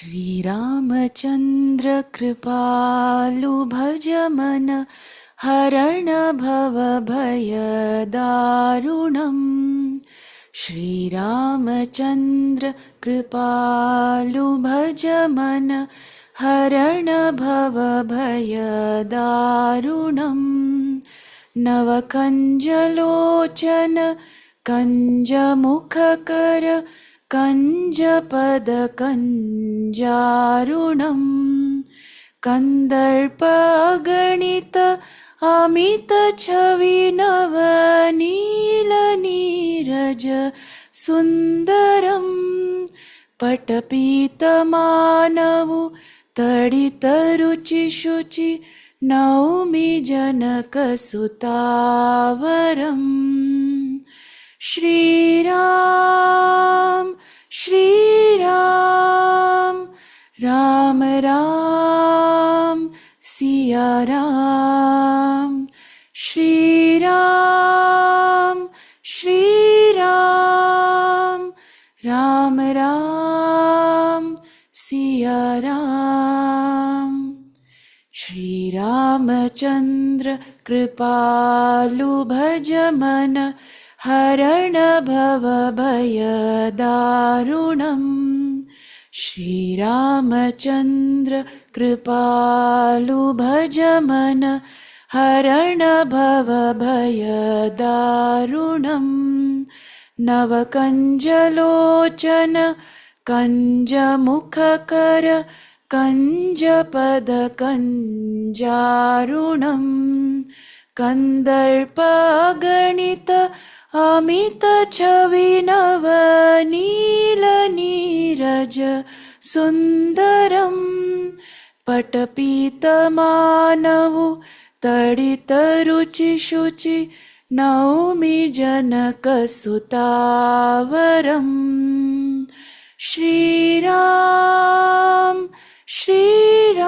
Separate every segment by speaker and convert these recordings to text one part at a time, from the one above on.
Speaker 1: श्रीरामचन्द्र कृपालु भज मन हरण भव भय दारुणम् श्रीरामचन्द्र कृपालु भज मन हरण भव भय दारुणम् नवकञ्जलोचन कञ्जमुखकर कञ्जपदकञ्जारुणम् कन्दर्पगणित अमितछविनवनीलनीरज सुन्दरम् पटपीतमानवु तडितरुचिशुचि नौमि जनकसुतावरम् श्रीराम श्रीराम राम राम सिया राम श्रीराम श्रीराम राम राम सिया राम श्रीरामचन्द्र कृपालु भज मन हरण भव भय दारुणम् श्रीरामचन्द्र कृपालु भज मन हरण भव भय दारुणम् नवकञ्जलोचन कञ्जमुखकर कञ्जपदकञ्जारुणम् कन्दर्पगणित अमितछविनवनीलनीरज सुन्दरम् पटपीतमानवु तडितरुचिशुचि नौमि जनकसुतावरम् Shriram Shriram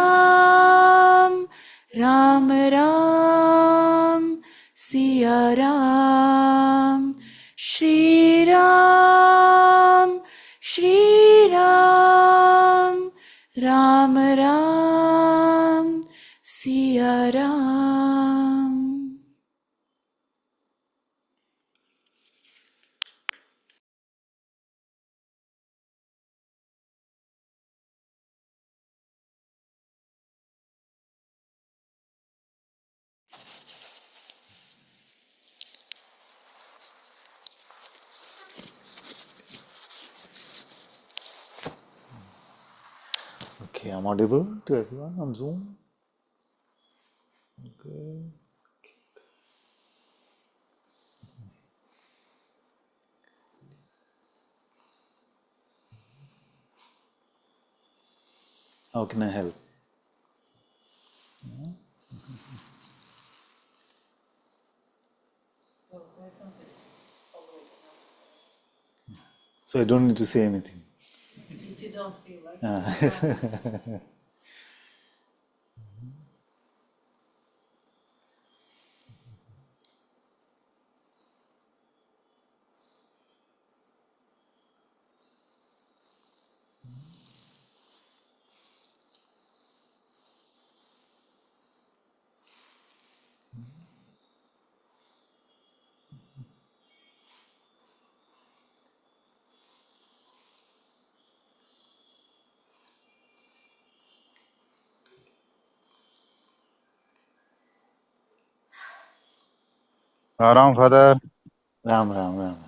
Speaker 1: Ram Ram Siya Ram Shriram Shriram Ram Ram Siya Ram.
Speaker 2: Okay, I'm audible to everyone on Zoom. Okay. How can I help? So I don't need to say anything.
Speaker 3: If you don't feel like
Speaker 2: it.
Speaker 4: Ram Father.
Speaker 2: Ram, Ram, Ram.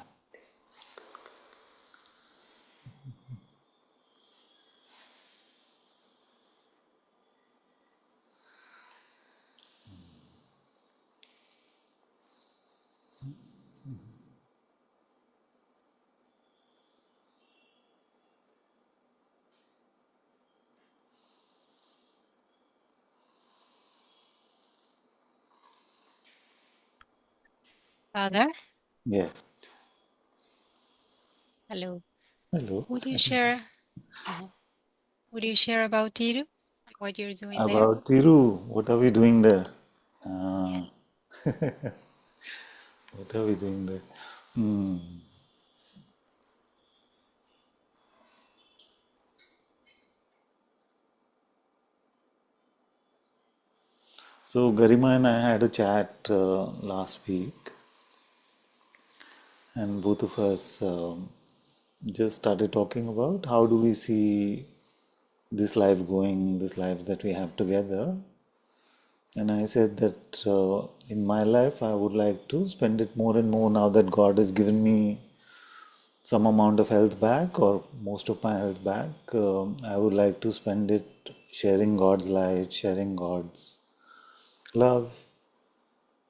Speaker 5: Father,
Speaker 2: Yes.
Speaker 5: hello.
Speaker 2: Hello.
Speaker 5: Would you share? uh Would you share about Tiru? What you're doing there?
Speaker 2: About Thiru, what are we doing there? Uh, what are we doing there? Hmm. So Garima and I had a chat last week, and both of us just started talking about how do we see this life going, this life that we have together. And I said that in my life, I would like to spend it more and more now that God has given me some amount of health back or most of my health back. I would like to spend it sharing God's light, sharing God's love.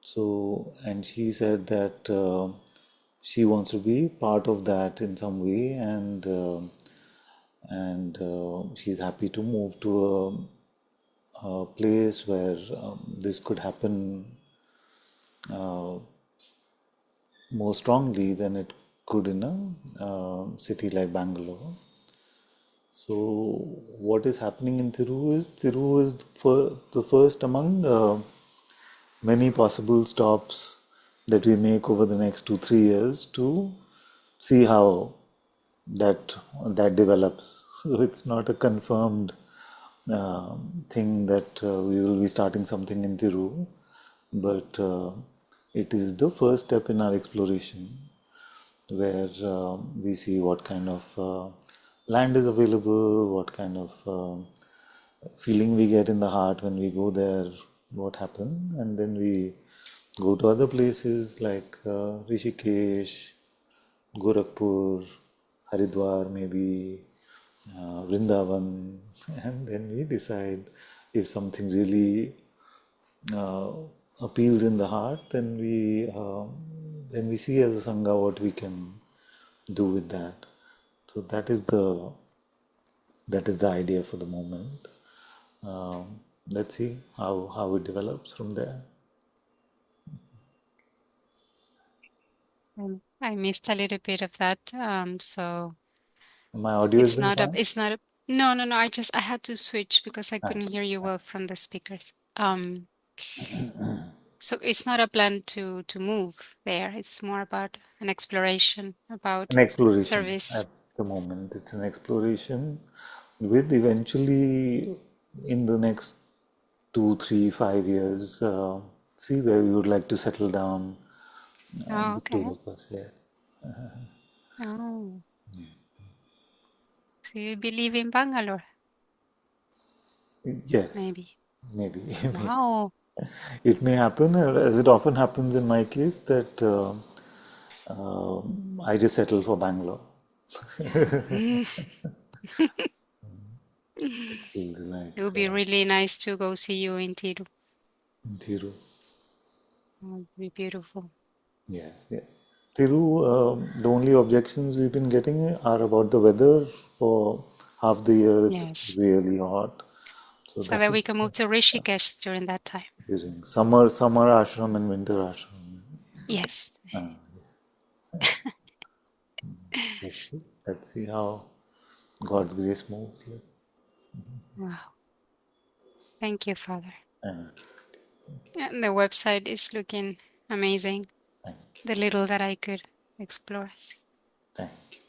Speaker 2: So, and she said that she wants to be part of that in some way, and she's happy to move to a place where this could happen more strongly than it could in a city like Bangalore. So, what is happening in Thiru is the first among many possible stops that we make over the next 2 3 years to see how that develops. So it's not a confirmed thing that we will be starting something in Thiru, but it is the first step in our exploration where we see what kind of land is available, what kind of feeling we get in the heart when we go there, what happened, and then we go to other places like Rishikesh, Gorakhpur, Haridwar, maybe Vrindavan, and then we decide if something really uh, appeals in the heart, then we see as a sangha what we can do with that. So that is the idea for the moment. Let's see how it develops from there.
Speaker 5: I missed a little bit of that. So
Speaker 2: My audio has
Speaker 5: it's
Speaker 2: been
Speaker 5: not a,
Speaker 2: fine.
Speaker 5: it's not a, no, no, no. I had to switch because I couldn't hear you well from the speakers. So it's not a plan to move there. It's more about an exploration about
Speaker 2: An exploration
Speaker 5: service.
Speaker 2: at the moment. It's an exploration with eventually in the next 2 3 5 years, see where we would like to settle down,
Speaker 5: Oh,
Speaker 2: the two
Speaker 5: okay.
Speaker 2: of us. Yes,
Speaker 5: Oh, so you believe in Bangalore,
Speaker 2: yes,
Speaker 5: maybe.
Speaker 2: maybe, maybe.
Speaker 5: Wow.
Speaker 2: It may happen, as it often happens in my case, that I just settle for Bangalore. It feels like
Speaker 5: It would be really nice to go see you in Tiru.
Speaker 2: Thiru.
Speaker 5: It would be beautiful.
Speaker 2: Yes, yes. Thiru, the only objections we've been getting are about the weather. For half the year, it's
Speaker 5: Yes.
Speaker 2: really hot. So
Speaker 5: So
Speaker 2: that
Speaker 5: that
Speaker 2: is
Speaker 5: we can move to Rishikesh during that time.
Speaker 2: during summer ashram and winter ashram.
Speaker 5: Yes.
Speaker 2: Let's see how God's grace moves. Let's
Speaker 5: Wow. Thank you, Father.
Speaker 2: thank
Speaker 5: And the website is looking amazing.
Speaker 2: thank
Speaker 5: The little that I could explore.
Speaker 2: thank you.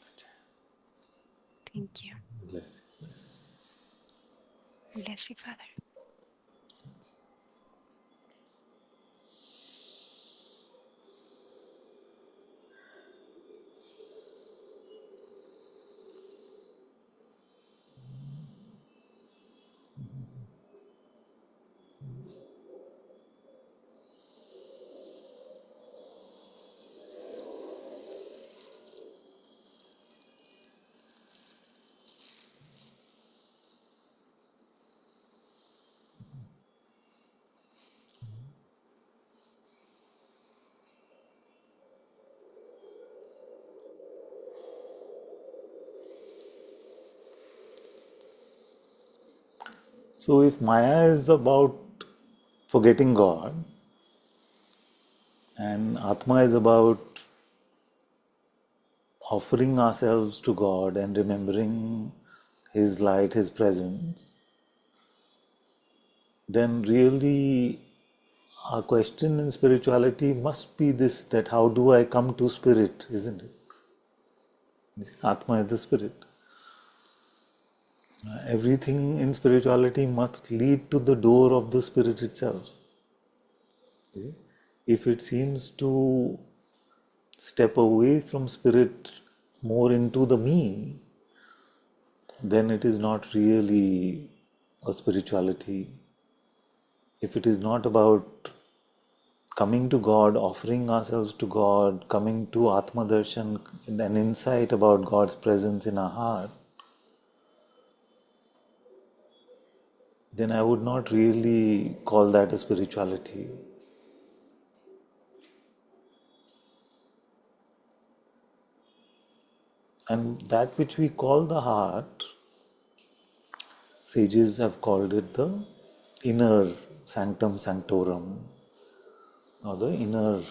Speaker 5: Thank you.
Speaker 2: Bless you, bless you.
Speaker 5: Bless you, Father.
Speaker 2: So if Maya is about forgetting God and Atma is about offering ourselves to God and remembering His light, His presence, then really our question in spirituality must be this, that how do I come to spirit, isn't it? Atma is the spirit. Everything in spirituality must lead to the door of the spirit itself. You see? If it seems to step away from spirit more into the me, then it is not really a spirituality. If it is not about coming to God, offering ourselves to God, coming to Atma Darshan, an insight about God's presence in our heart, then I would not really call that a spirituality. And that which we call the heart, sages have called it the inner sanctum sanctorum, or the inner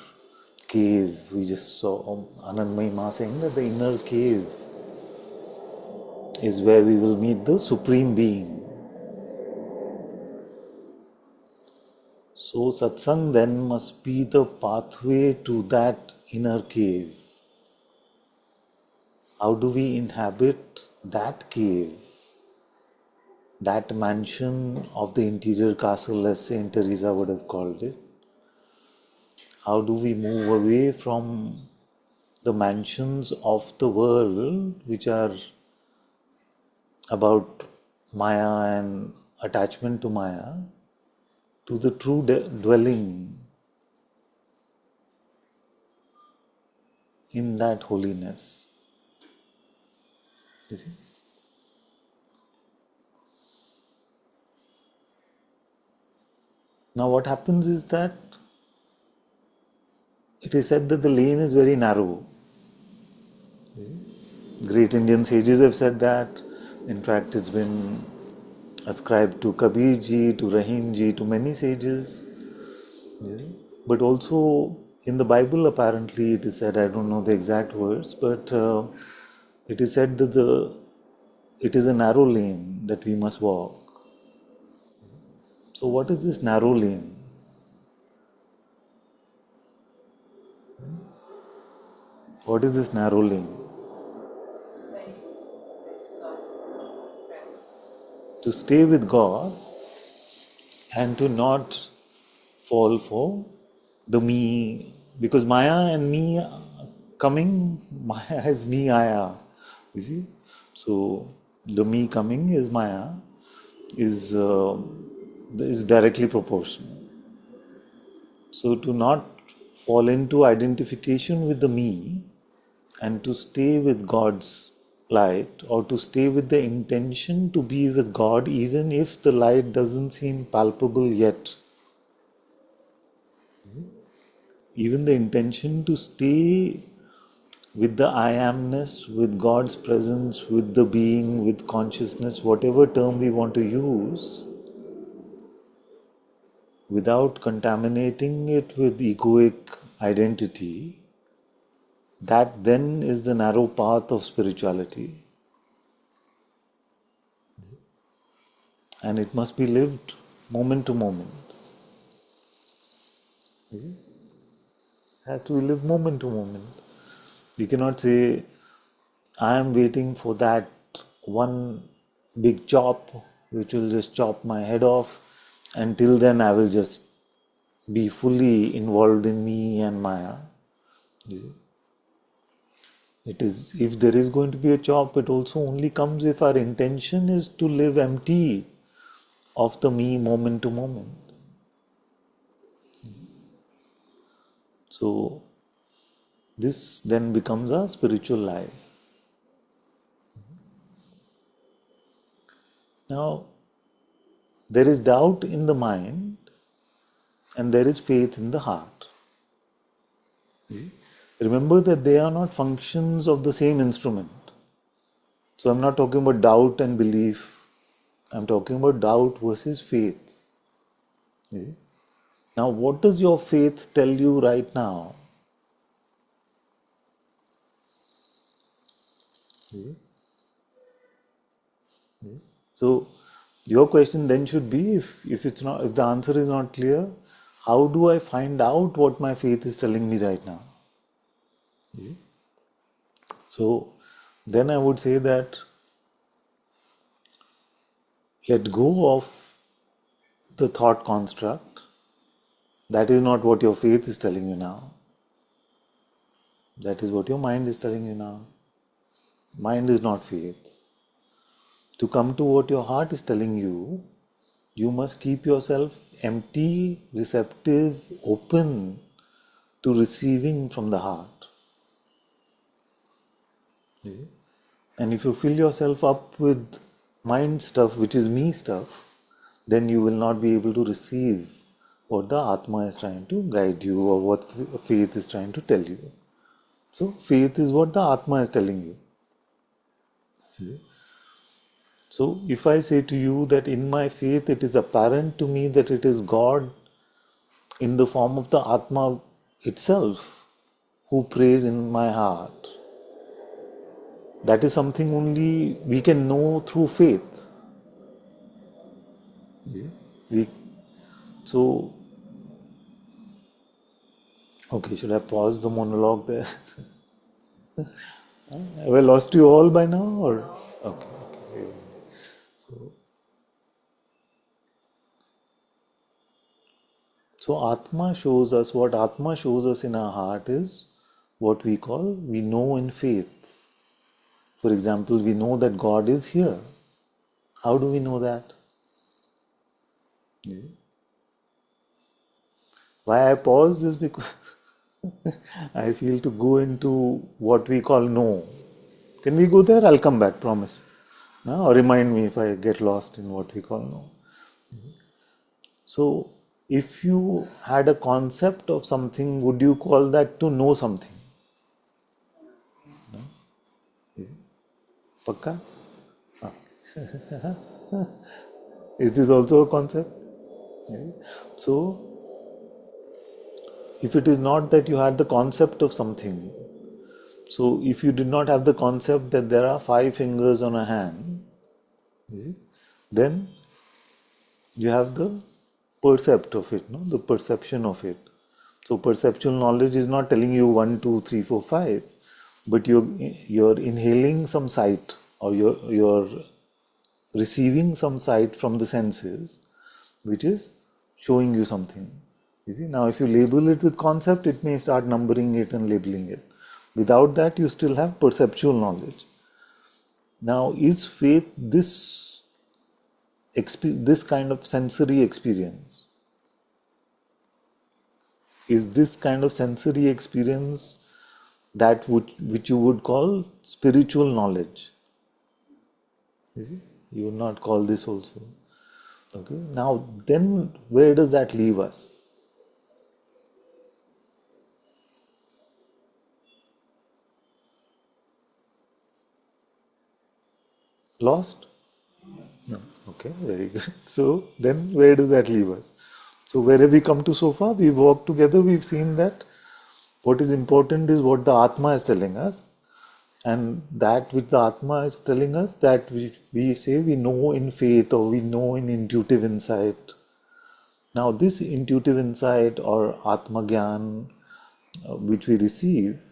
Speaker 2: cave. We just saw Anandmayi Ma saying that the inner cave is where we will meet the Supreme Being. So satsang then must be the pathway to that inner cave. How do we inhabit that cave, that mansion of the interior castle, as Saint Teresa would have called it? How do we move away from the mansions of the world, which are about Maya and attachment to Maya, to the true dwelling in that holiness? You see? Now, what happens is that it is said that the lane is very narrow. Great Indian sages have said that. In fact, it's been ascribed to Kabir ji, to Rahim ji, to many sages. Yeah. But also in the Bible, apparently, it is said, I don't know the exact words, but it is said that it is a narrow lane that we must walk. So, what is this narrow lane? What is this narrow lane?
Speaker 3: To stay with God's presence.
Speaker 2: To stay with God and to not fall for the me, because Maya and me coming, Maya is me Aya, you see. So the me coming is Maya, is directly proportional. So to not fall into identification with the me and to stay with God's light, or to stay with the intention to be with God even if the light doesn't seem palpable yet. Even the intention to stay with the I amness, with God's presence, with the being, with consciousness, whatever term we want to use, without contaminating it with egoic identity, that then is the narrow path of spirituality. And it must be lived moment to moment. It has to be lived moment to moment. We cannot say, I am waiting for that one big chop which will just chop my head off. Until then, I will just be fully involved in me and Maya. You see? It is, if there is going to be a chop, it also only comes if our intention is to live empty of the me moment to moment. So, this then becomes a spiritual life. Now, there is doubt in the mind and there is faith in the heart. Remember that they are not functions of the same instrument. So I'm not talking about doubt and belief. I'm talking about doubt versus faith. You see? Now, what does your faith tell you right now? You see? You see? So your question then should be, if it's not, if the answer is not clear, how do I find out what my faith is telling me right now? You see? So then I would say that let go of the thought construct That is not what your faith is telling you now. That is what your mind is telling you now. Mind is not faith. To come to what your heart is telling you, you must keep yourself empty, receptive, open to receiving from the heart. You see? And if you fill yourself up with mind stuff, which is me stuff, then you will not be able to receive what the Atma is trying to guide you or what faith is trying to tell you. So, faith is what the Atma is telling you. You see? So, if I say to you that in my faith it is apparent to me that it is God in the form of the Atma itself who prays in my heart, that is something only we can know through faith. You see? So, okay, should I pause the monologue there? Have I lost you all by now? Or okay. So Atma shows us, what Atma shows us in our heart is what we know in faith. For example, we know that God is here. How do we know that? Yeah. Why I pause is because I feel to go into what we call know. Can we go there? I'll come back, promise. Or remind me if I get lost in what we call know. So, if you had a concept of something, would you call that to know something? Is it? Pakka? Ah. Is this also a concept? Yeah. So, if it is not that you had the concept of something, so if you did not have the concept that there are 5 fingers on a hand, you see, then you have the percept of it, no? The perception of it. So perceptual knowledge is not telling you 1, 2, 3, 4, 5, but you're inhaling some sight, or you're receiving some sight from the senses, which is showing you something. You see, now if you label it with concept, it may start numbering it and labeling it. Without that, you still have perceptual knowledge. Now, is faith this kind of sensory experience? Is this kind of sensory experience that which you would call spiritual knowledge? You see, you would not call this also. Okay. Now, then where does that leave us? Lost? No. Okay, very good. So then where does that leave us? So where have we come to so far? We've walked together, we've seen that what is important is what the Atma is telling us. And that which the Atma is telling us, that we say we know in faith or we know in intuitive insight. Now this intuitive insight or Atma Gyan which we receive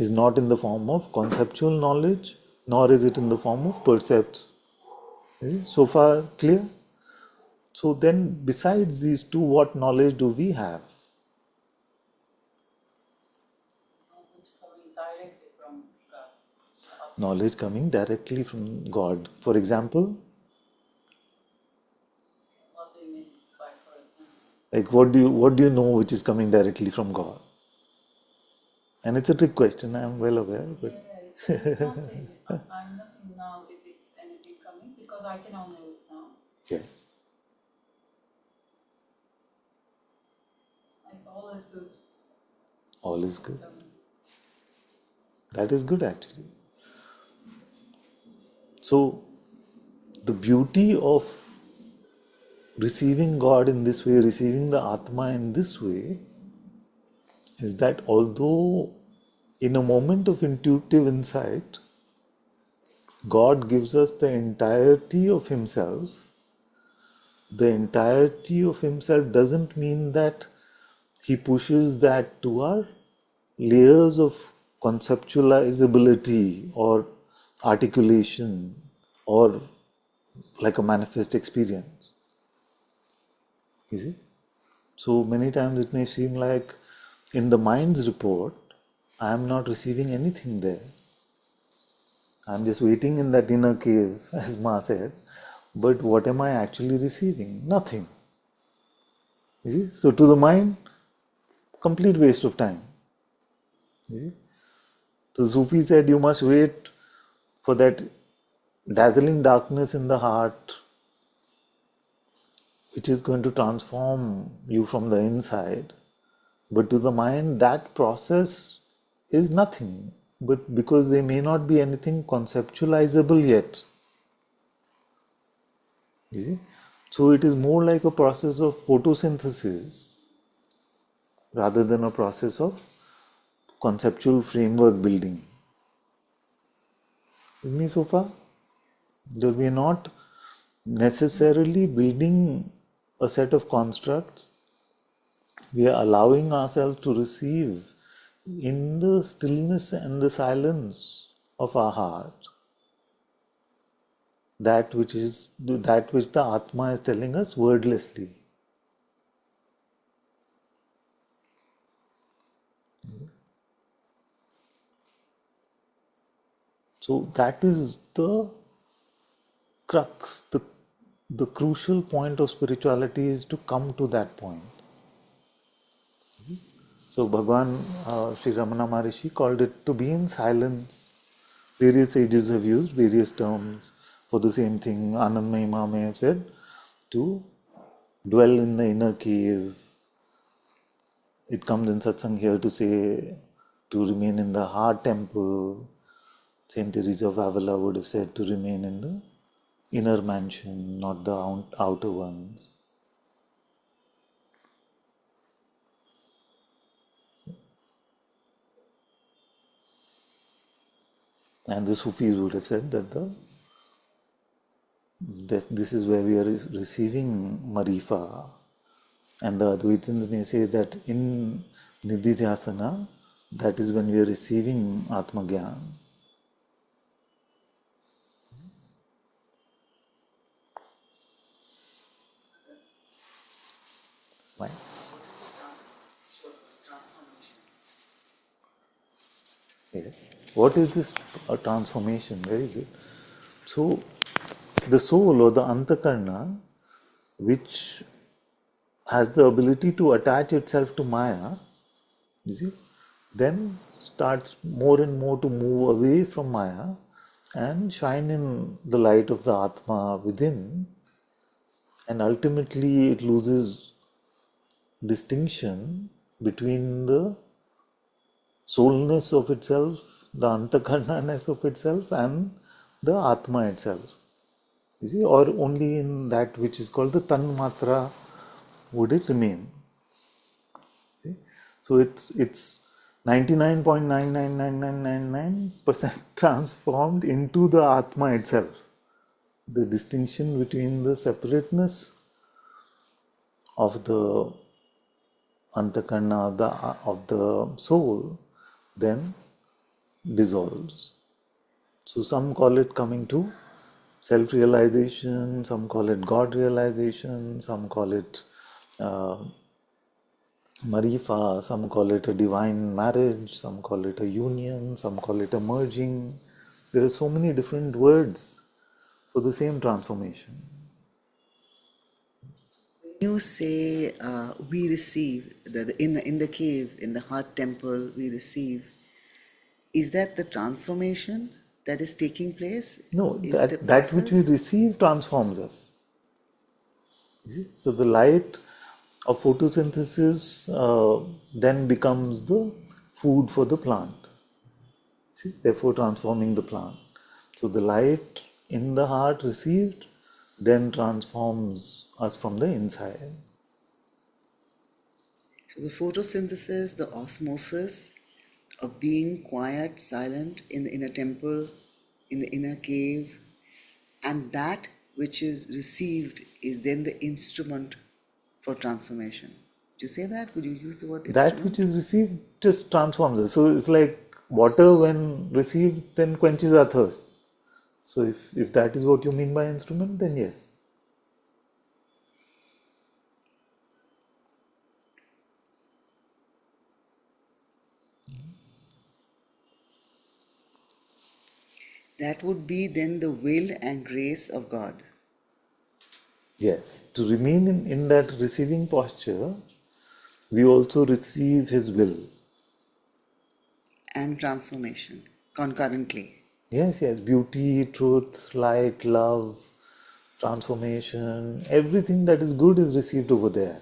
Speaker 2: is not in the form of conceptual knowledge, nor is it in the form of percepts. So far clear? So then besides these two, what knowledge do we have?
Speaker 3: Knowledge coming directly from God.
Speaker 2: Knowledge coming directly from God. For example,
Speaker 3: What do you mean by for example?
Speaker 2: like what do you know which is coming directly from God? And it's a trick question, I am well aware, but
Speaker 3: It's not. I'm looking now if it's anything coming because I can only look now.
Speaker 2: yes,
Speaker 3: Like all is good.
Speaker 2: all is good.
Speaker 3: Coming.
Speaker 2: That is good actually. So the beauty of receiving God in this way, receiving the Atma in this way, is that although in a moment of intuitive insight, God gives us the entirety of Himself. The entirety of Himself doesn't mean that He pushes that to our layers of conceptualizability or articulation or like a manifest experience. You see? So many times it may seem like in the mind's report, I am not receiving anything there. I'm just waiting in that inner cave, as Ma said. But what am I actually receiving? Nothing. You see? So to the mind, complete waste of time. You see? So Sufi said you must wait for that dazzling darkness in the heart, which is going to transform you from the inside. But to the mind, that process is nothing. But because there may not be anything conceptualizable yet. You see? So it is more like a process of photosynthesis rather than a process of conceptual framework building. With me so far? That we are not necessarily building a set of constructs. We are allowing ourselves to receive in the stillness and the silence of our heart that which the Atma is telling us wordlessly. So that is the crux, the crucial point of spirituality is to come to that point. So Bhagwan Sri Ramana Maharishi called it to be in silence. Various sages have used various terms for the same thing. Anand Mahima may have said to dwell in the inner cave. It comes in Satsang here to say to remain in the heart temple. Saint Teresa of Avila would have said to remain in the inner mansion, not the outer ones. And the Sufis would have said that this is where we are receiving Marifa. And the Advaitins may say that in Nididhyasana, that is when we are receiving Atmagyan. Right? Yes. What is this transformation? Very good. So, the soul or the Antakarna, which has the ability to attach itself to Maya, you see, then starts more and more to move away from Maya and shine in the light of the Atma within, and ultimately it loses distinction between the soulness of itself, the Antakarna-ness of itself, and the Atma itself. You see, or only in that which is called the Tanmatra would it remain. See? So it's 99.99999% transformed into the Atma itself. The distinction between the separateness of the Antakarna of the soul then dissolves. So some call it coming to self-realization, some call it God realization, some call it Marifa, some call it a divine marriage, some call it a union, some call it a merging. There are so many different words for the same transformation.
Speaker 4: You say we receive in the cave, in the heart temple, we receive. Is that the transformation that is taking place?
Speaker 2: No,
Speaker 4: Is it a
Speaker 2: that which we
Speaker 4: process?
Speaker 2: receive transforms us. You see? So the light of photosynthesis then becomes the food for the plant. See? Therefore transforming the plant. So the light in the heart received then transforms us from the inside.
Speaker 4: So the photosynthesis, the osmosis of being quiet, silent in a temple, in the inner cave, and that which is received is then the instrument for transformation. Would you say that? Would you use the word
Speaker 2: That which
Speaker 4: instrument?
Speaker 2: is received just transforms us. So it's like water when received then quenches our thirst. So if that is what you mean by instrument, then yes.
Speaker 4: That would be then the will and grace of God.
Speaker 2: Yes, to remain in that receiving posture, we also receive His will.
Speaker 4: And transformation concurrently.
Speaker 2: Yes, yes, beauty, truth, light, love, transformation, everything that is good is received over there.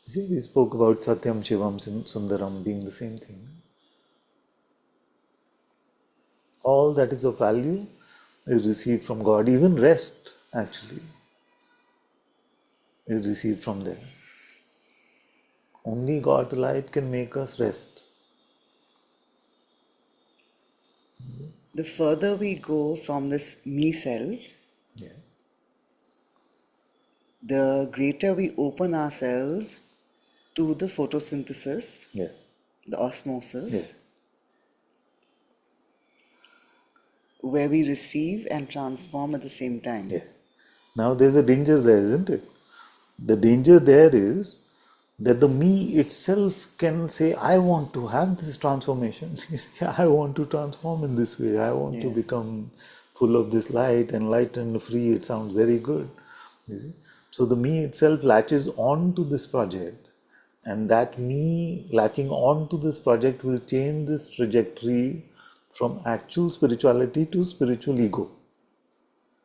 Speaker 2: See, we spoke about Satyam, Shivam, Sundaram being the same thing. All that is of value is received from God. Even rest, actually, is received from there. Only God's light can make us rest.
Speaker 4: The further we go from this me self,
Speaker 2: Yeah.
Speaker 4: the greater we open ourselves to the photosynthesis,
Speaker 2: Yes.
Speaker 4: the osmosis,
Speaker 2: Yes.
Speaker 4: where we receive and transform at the same time.
Speaker 2: Yes. Now there's a danger there, isn't it? The danger there is that the me itself can say, I want to have this transformation. I want to transform in this way. I want to
Speaker 4: Yeah.
Speaker 2: become full of this light, enlightened, free. It sounds very good. You see? So the me itself latches on to this project, and that me latching on to this project will change this trajectory from actual spirituality to spiritual ego.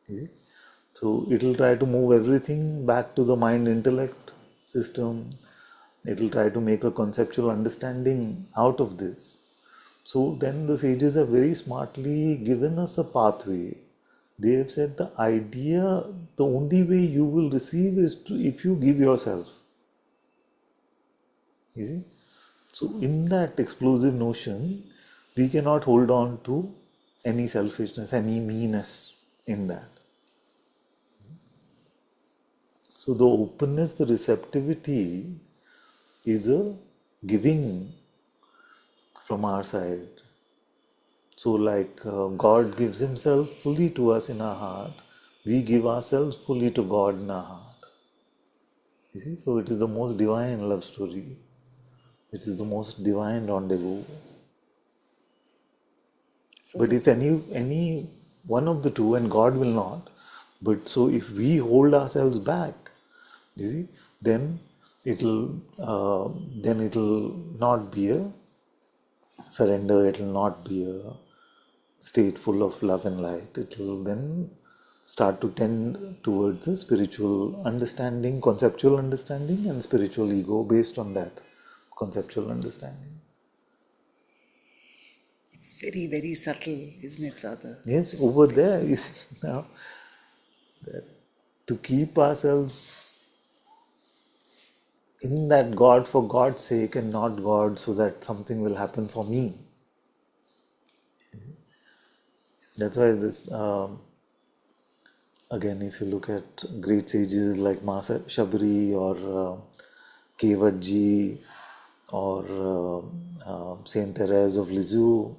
Speaker 2: You see? So it will try to move everything back to the mind intellect system. It will try to make a conceptual understanding out of this. So then the sages have very smartly given us a pathway. They have said the idea, the only way you will receive is to, if you give yourself. You see? So in that explosive notion, we cannot hold on to any selfishness, any meanness in that. So the openness, the receptivity is a giving from our side. So like God gives Himself fully to us in our heart, we give ourselves fully to God in our heart. You see, so it is the most divine love story. It is the most divine rendezvous.
Speaker 4: So,
Speaker 2: But
Speaker 4: so
Speaker 2: if any one of the two, and God will not, but so if we hold ourselves back, you see, then it'll not be a surrender. It will not be a state full of love and light. It will then start to tend towards a spiritual understanding, conceptual understanding, and spiritual ego based on that conceptual understanding.
Speaker 4: it's very, very subtle, isn't it, Radha?
Speaker 2: Yes,
Speaker 4: It's
Speaker 2: over
Speaker 4: very,
Speaker 2: there, you see, now, to keep ourselves in that God for God's sake and not God so that something will happen for me. That's why this, again, if you look at great sages like Masa Shabri or Kevatji or Saint Therese of Lisieux,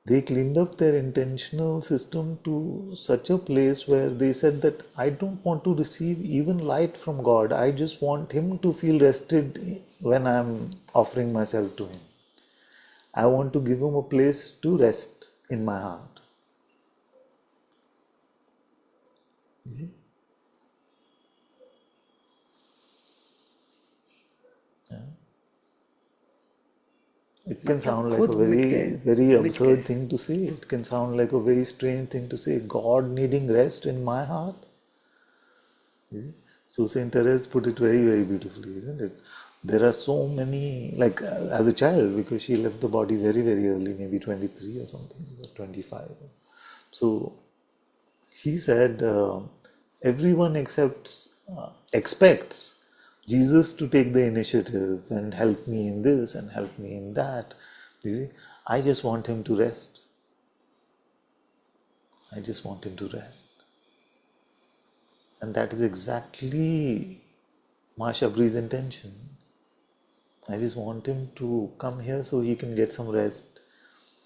Speaker 2: they cleaned up their intentional system to such a place where they said that I don't want to receive even light from God. I just want Him to feel rested when I'm offering myself to Him. I want to give Him a place to rest in my heart. It can
Speaker 4: मतलब
Speaker 2: sound like a
Speaker 4: खुद मिट
Speaker 2: very,
Speaker 4: गए,
Speaker 2: very
Speaker 4: मिट गए.
Speaker 2: absurd thing to say. It can sound like a very strange thing to say. God needing rest in my heart. You see? So Saint Therese put it very, very beautifully, isn't it? There are so many, like as a child, because she left the body very, very early, maybe 23 or something, or 25. So she said, everyone expects Jesus to take the initiative and help me in this and help me in that. You see, I just want him to rest. I just want him to rest. And that is exactly Ma Shabri's intention. I just want him to come here so he can get some rest.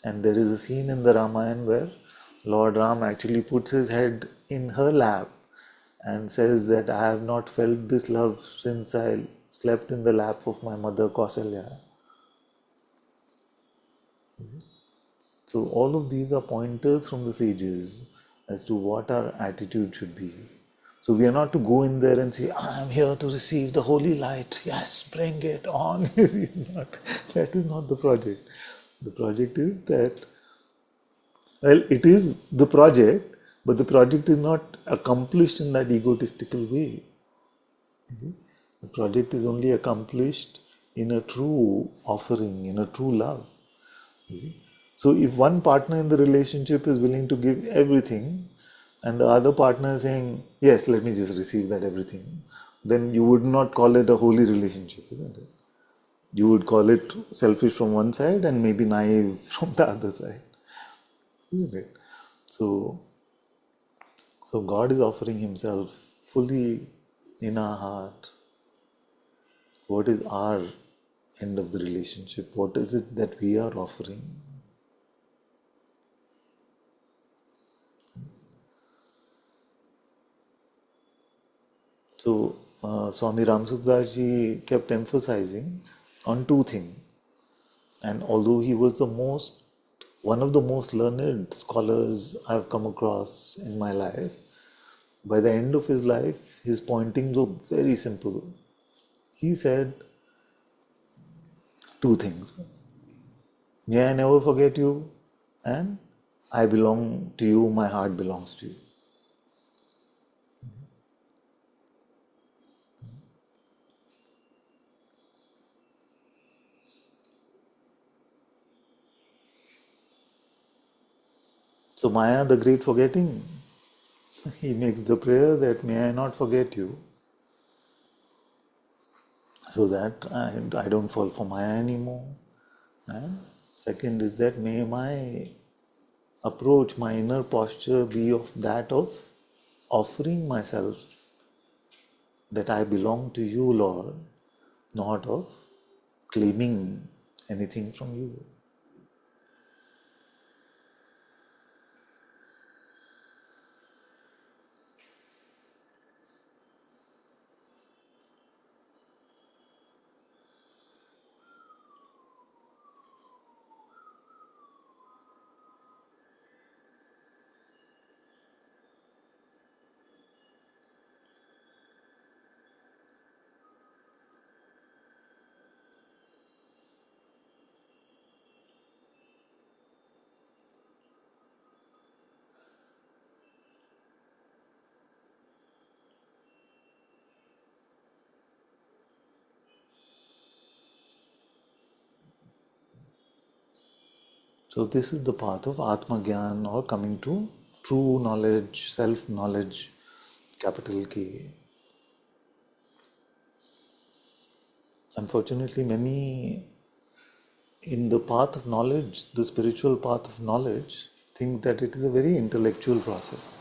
Speaker 2: And there is a scene in the Ramayana where Lord Ram actually puts his head in her lap and says that I have not felt this love since I slept in the lap of my mother Kausalya. So all of these are pointers from the sages as to what our attitude should be. So we are not to go in there and say, I am here to receive the holy light. Yes, bring it on. That is not the project. The project is that, well, it is the project, but the project is not accomplished in that egotistical way. The project is only accomplished in a true offering, in a true love. You see? So if one partner in the relationship is willing to give everything and the other partner is saying, yes, let me just receive that everything, then you would not call it a holy relationship, isn't it? You would call it selfish from one side and maybe naive from the other side, isn't it? So, so God is offering Himself fully in our heart. What is our end of the relationship? What is it that we are offering? So, Swami Ramsukdas kept emphasizing on two things. And although he was one of the most learned scholars I've come across in my life, by the end of his life, his pointings were very simple. He said two things. May I never forget you, and I belong to you, my heart belongs to you. So Maya, the great forgetting, he makes the prayer that may I not forget you, so that I don't fall for Maya anymore. And second is that may my approach, my inner posture be of that of offering myself, that I belong to you, Lord, not of claiming anything from you. So this is the path of Atma Gyan, or coming to true knowledge, self-knowledge, capital K. Unfortunately, many in the path of knowledge, the spiritual path of knowledge, think that it is a very intellectual process.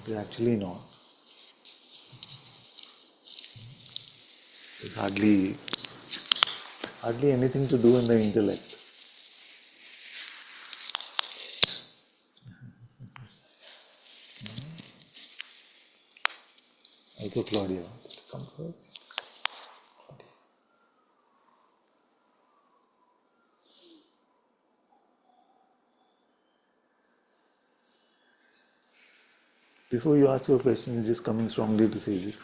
Speaker 2: It is actually not. It's hardly anything to do in the intellect. Also, Claudia, come first. Before you ask your question, just coming strongly to say this.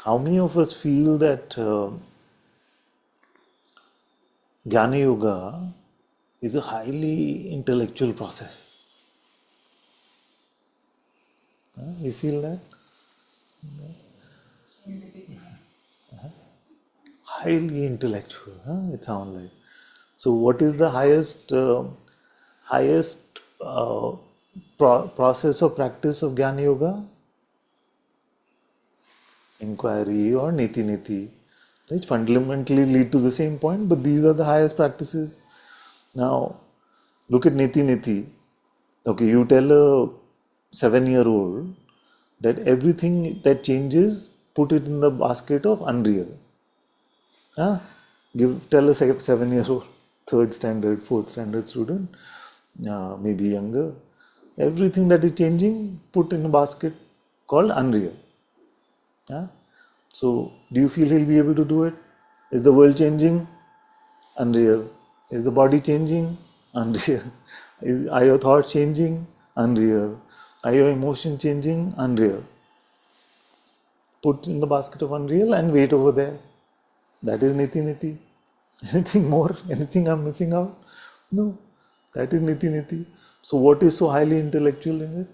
Speaker 2: How many of us feel that Jnana Yoga is a highly intellectual process? You feel that? Highly intellectual, it sounds like. So what is the highest process or practice of Jnana Yoga? Inquiry or niti, which fundamentally lead to the same point, but these are the highest practices. Now, look at niti. Okay, you tell a 7-year-old that everything that changes, put it in the basket of unreal. Tell a 7-year-old, third standard, fourth standard student, maybe younger, everything that is changing, put in a basket called unreal. So, do you feel he'll be able to do it? Is the world changing? Unreal. Is the body changing? Unreal. Are your thoughts changing? Unreal. Are your emotions changing? Unreal. Put in the basket of unreal and wait over there. That is niti niti. Anything more? Anything I'm missing out? No. That is niti niti. So what is so highly intellectual in it?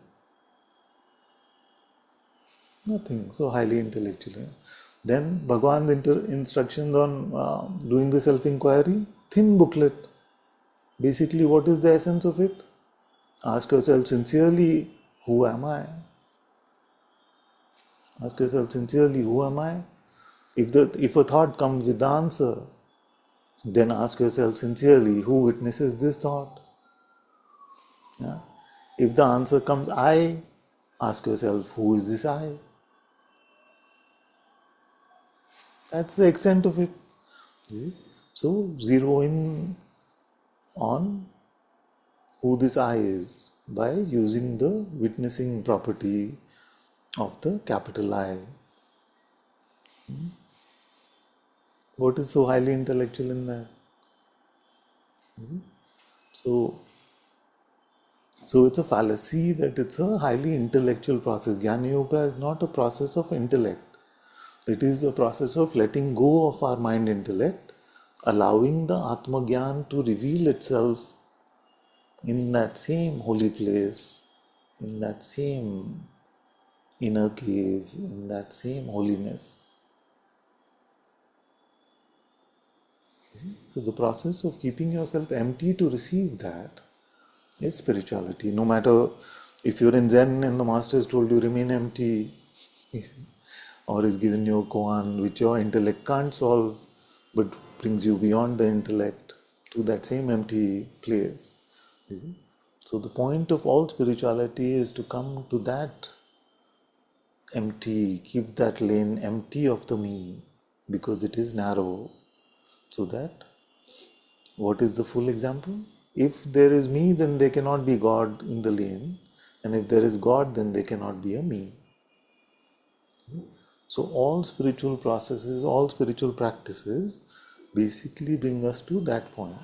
Speaker 2: Nothing so highly intellectual. Then Bhagwan's instructions on doing the self-inquiry, thin booklet. Basically, what is the essence of it? Ask yourself sincerely, who am I? Ask yourself sincerely, who am I? If a thought comes with the answer, then ask yourself sincerely, who witnesses this thought? Yeah? If the answer comes I, ask yourself, who is this I? That's the extent of it. You see? So zero in on who this I is by using the witnessing property of the capital I. What is so highly intellectual in that? So, so it's a fallacy that it's a highly intellectual process. Jnana Yoga is not a process of intellect. It is a process of letting go of our mind intellect, allowing the Atma Gyan to reveal itself in that same holy place, in that same inner cave, in that same holiness. So the process of keeping yourself empty to receive that is spirituality. No matter if you're in Zen and the master has told you remain empty, or is given you a koan which your intellect can't solve, but brings you beyond the intellect to that same empty place. You see? So the point of all spirituality is to come to that empty, keep that lane empty of the me, because it is narrow, so that what is the full example? If there is me, then there cannot be God in the lane, and if there is God, then there cannot be a me. So all spiritual processes, all spiritual practices basically bring us to that point.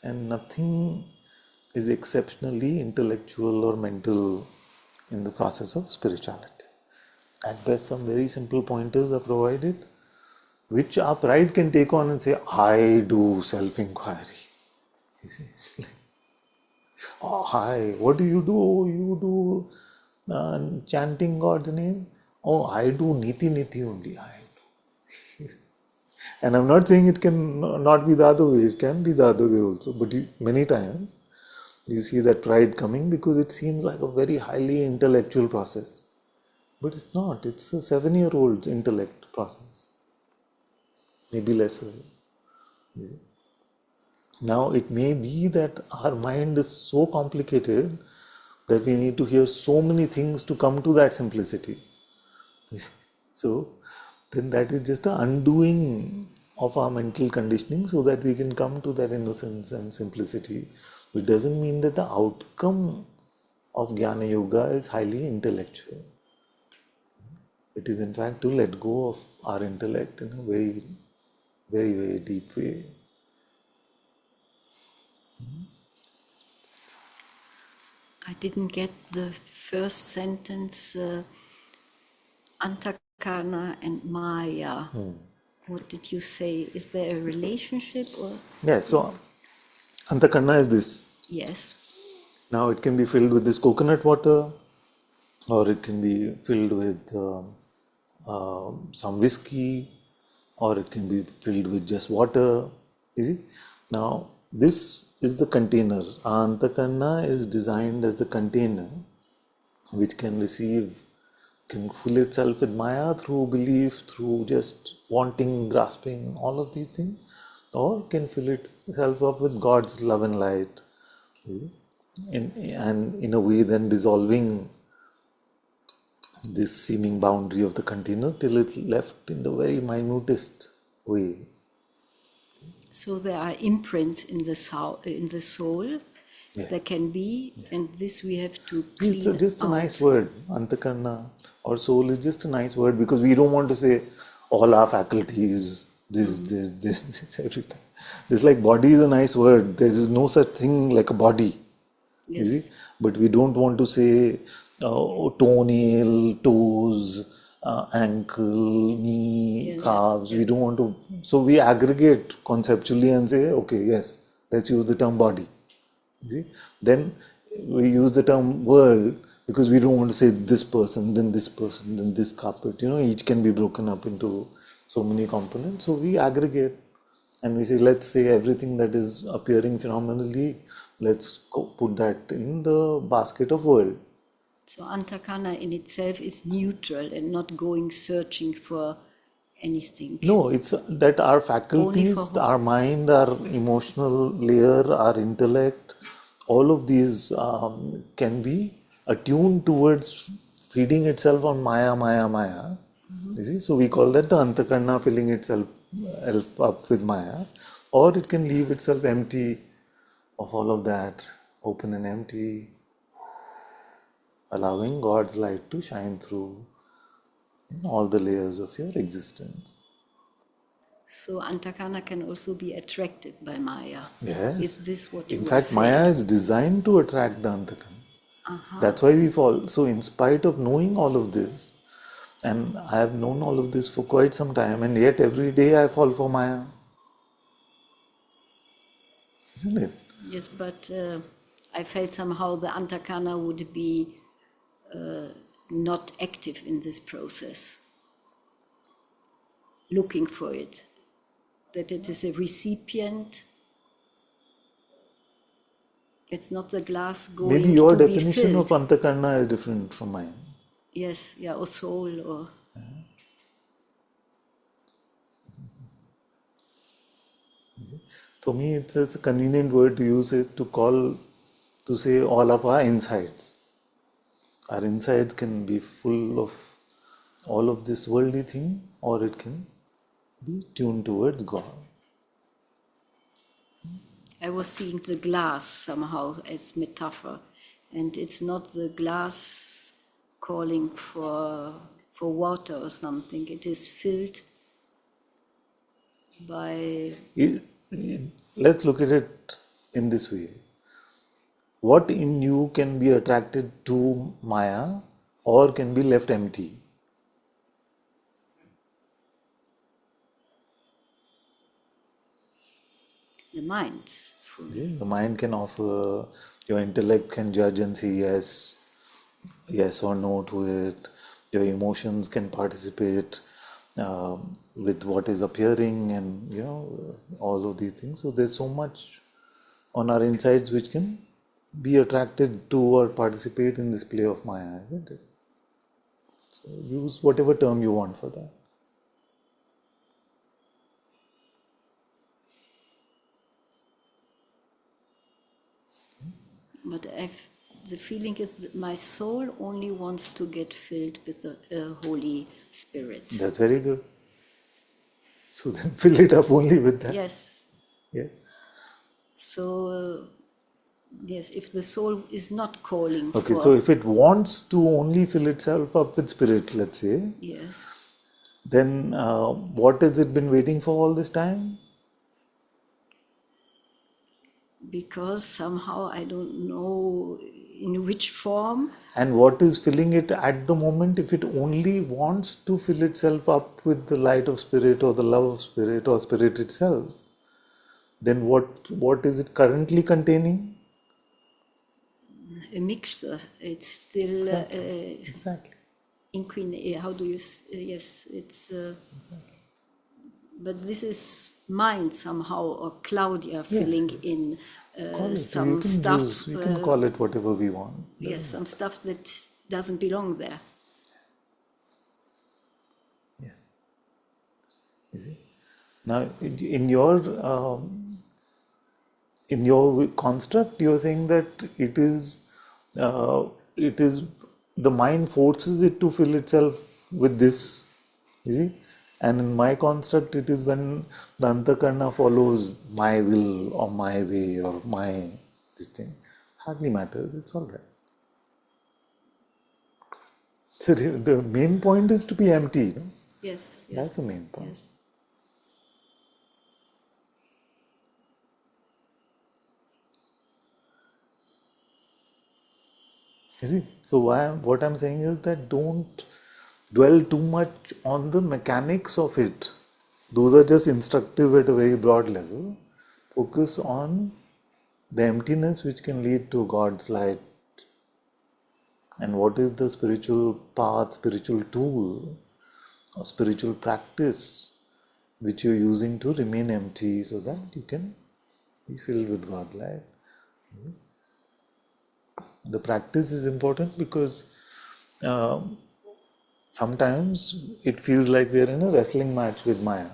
Speaker 2: And nothing is exceptionally intellectual or mental in the process of spirituality. At best, some very simple pointers are provided, which our pride can take on and say, I do self-inquiry. You see, oh, hi, what do? You do chanting God's name? Oh, I do niti niti only. And I'm not saying it can not be the other way, it can be the other way also. But many times you see that pride coming because it seems like a very highly intellectual process. But it's not, it's a 7-year-old's intellect process, maybe lesser. You see. Now, it may be that our mind is so complicated that we need to hear so many things to come to that simplicity. So, then that is just an undoing of our mental conditioning so that we can come to that innocence and simplicity. Which doesn't mean that the outcome of Jnana Yoga is highly intellectual. It is in fact to let go of our intellect in a very, very, very deep way.
Speaker 6: I didn't get the first sentence, Antakarna and Maya. What did you say? Is there a relationship or?
Speaker 2: Yes, so Antakarna is this.
Speaker 6: Yes.
Speaker 2: Now it can be filled with this coconut water, or it can be filled with some whiskey, or it can be filled with just water. You see? Now, this is the container. Antakarna is designed as the container which can receive, can fill itself with Maya through belief, through just wanting, grasping, all of these things, or can fill itself up with God's love and light. And in a way, then dissolving this seeming boundary of the container till it's left in the very minutest way.
Speaker 6: So there are imprints in the soul.
Speaker 2: Yeah.
Speaker 6: There can be, and this we have to
Speaker 2: See,
Speaker 6: clean
Speaker 2: it's just a
Speaker 6: out.
Speaker 2: nice word. Antakarna or soul is just a nice word because we don't want to say all our faculties this every time. It's like body is a nice word. There is no such thing like a body. You see,
Speaker 6: Yes.
Speaker 2: but we don't want to say toenail, toes, ankle, knee,
Speaker 6: Yeah, yeah,
Speaker 2: calves.
Speaker 6: yeah.
Speaker 2: We don't want to. So we aggregate conceptually and say, okay, yes, let's use the term body. You see, then we use the term world because we don't want to say this person, then this carpet. Each can be broken up into so many components. So we aggregate and we say, let's say everything that is appearing phenomenally, let's put that in the basket of world.
Speaker 6: So Antakana in itself is neutral and not going searching for anything.
Speaker 2: No, it's that our
Speaker 6: Only
Speaker 2: faculties,
Speaker 6: for
Speaker 2: our mind, our emotional layer, our intellect, all of these can be attuned towards feeding itself on Maya, Maya, Maya. You see, so we call that the Antakarna filling itself up with Maya, or it can leave itself empty of all of that, open and empty, allowing God's light to shine through in all the layers of your existence.
Speaker 6: So Antakana can also be attracted by Maya.
Speaker 2: Yes.
Speaker 6: Is this what
Speaker 2: In
Speaker 6: you are
Speaker 2: fact,
Speaker 6: saying?
Speaker 2: Maya is designed to attract the Antakana. That's why we fall. So, in spite of knowing all of this, and I have known all of this for quite some time, and yet every day I fall for Maya. Isn't it?
Speaker 6: Yes, but I felt somehow the Antakana would be not active in this process, looking for it, that it is a recipient. It's not the glass
Speaker 2: Maybe
Speaker 6: going
Speaker 2: your
Speaker 6: to be
Speaker 2: definition of
Speaker 6: filled.
Speaker 2: Antakarna is different from mine.
Speaker 6: Yes, yeah, or soul, or
Speaker 2: For me, it's just a convenient word to use it to say all of our insights. Our insights can be full of all of this worldly thing, or it can be tuned towards God.
Speaker 6: I was seeing the glass somehow as metaphor, and it's not the glass calling for water or something. It is filled by
Speaker 2: Let's look at it in this way. What in you can be attracted to Maya or can be left empty?
Speaker 6: the mind for me.
Speaker 2: The mind can offer, your intellect can judge and say yes or no to it. Your emotions can participate with what is appearing, and all of these things. So there's so much on our insides which can be attracted to or participate in this play of Maya, isn't it? So use whatever term you want for that.
Speaker 6: But the feeling is that my soul only wants to get filled with the Holy Spirit.
Speaker 2: That's very good. So then fill it up only with that.
Speaker 6: Yes.
Speaker 2: Yes.
Speaker 6: So, yes, if the soul is not calling
Speaker 2: Okay,
Speaker 6: for.
Speaker 2: so if it wants to only fill itself up with spirit, let's say,
Speaker 6: Yes.
Speaker 2: then what has it been waiting for all this time?
Speaker 6: Because somehow I don't know in which form.
Speaker 2: And what is filling it at the moment? If it only wants to fill itself up with the light of spirit or the love of spirit or spirit itself, then what is it currently containing?
Speaker 6: A mixture. It's still
Speaker 2: Exactly.
Speaker 6: how do you? Yes, it's.
Speaker 2: Exactly.
Speaker 6: But this is mind somehow, or Claudia
Speaker 2: Yes.
Speaker 6: filling in
Speaker 2: Call it.
Speaker 6: some stuff.
Speaker 2: We can call it whatever we want.
Speaker 6: Yes, some stuff that doesn't belong there.
Speaker 2: Yes. You see? Now, in your construct, you're saying that uh, it is the mind forces it to fill itself with this, you see, and in my construct, it is when the antakarna follows my will or my way or my this thing. Hardly matters. It's all right. The main point is to be empty.
Speaker 6: Yes, yes.
Speaker 2: That's the main point.
Speaker 6: Yes.
Speaker 2: You see? So what I'm saying is that don't dwell too much on the mechanics of it. Those are just instructive at a very broad level. Focus on the emptiness which can lead to God's light. And what is the spiritual path, spiritual tool, or spiritual practice which you're using to remain empty so that you can be filled with God's light. The practice is important because sometimes it feels like we are in a wrestling match with Maya.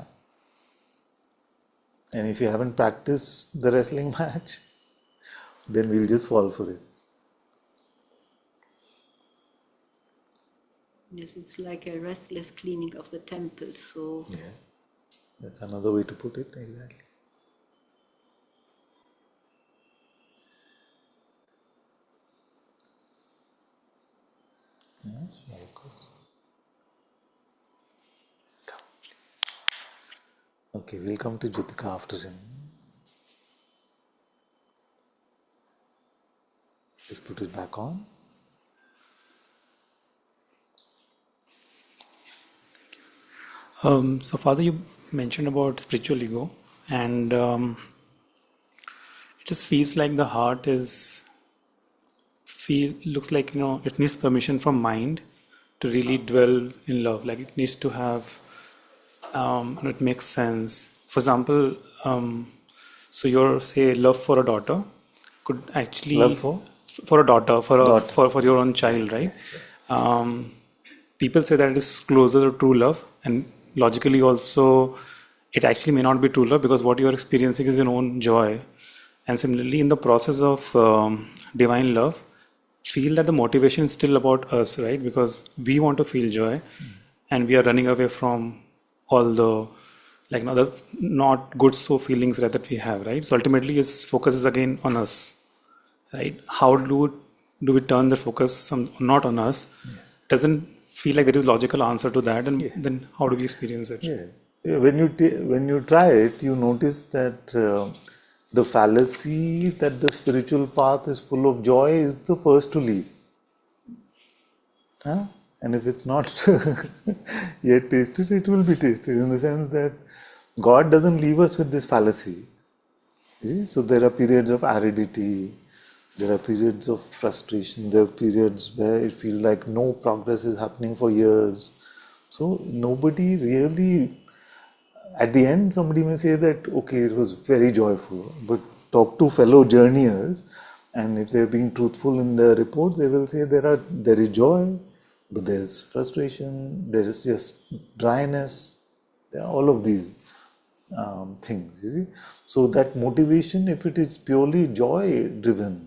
Speaker 2: And if you haven't practiced the wrestling match, then we'll just fall for it.
Speaker 6: Yes, it's like a restless cleaning of the temple. So
Speaker 2: Yeah, that's another way to put it, exactly. Yeah, focus. Okay, we'll come to Jyotika after him. Just put it back on.
Speaker 7: So, Father, you mentioned about spiritual ego, and it just feels like the heart looks like it needs permission from mind to really dwell in love. Like it needs to have, it makes sense. For example, so your say love for a daughter could
Speaker 2: Love
Speaker 7: actually
Speaker 2: for
Speaker 7: for a daughter
Speaker 2: daughter.
Speaker 7: for your own child, right? Um, People say that it is closer to true love, and logically also it actually may not be true love because what you are experiencing is your own joy. And similarly, in the process of divine love, feel that the motivation is still about us, right? Because we want to feel joy, and we are running away from all the the not good so feelings that we have, right? So ultimately, his focus is again on us, right? How do we turn the focus not on us?
Speaker 2: Yes.
Speaker 7: Doesn't feel like there is logical answer to that, and
Speaker 2: Yeah.
Speaker 7: then how do we experience it?
Speaker 2: Yeah. Yeah, when you try it, you notice that the fallacy that the spiritual path is full of joy is the first to leave. Huh? And if it's not yet tasted, it will be tasted in the sense that God doesn't leave us with this fallacy. You see? So there are periods of aridity, there are periods of frustration, there are periods where it feels like no progress is happening for years. So nobody really, at the end, somebody may say that, okay, it was very joyful, but talk to fellow journeyers, and if they're being truthful in their reports, they will say there is joy, but there's frustration, there is just dryness, there are all of these things, you see. So that motivation, if it is purely joy driven,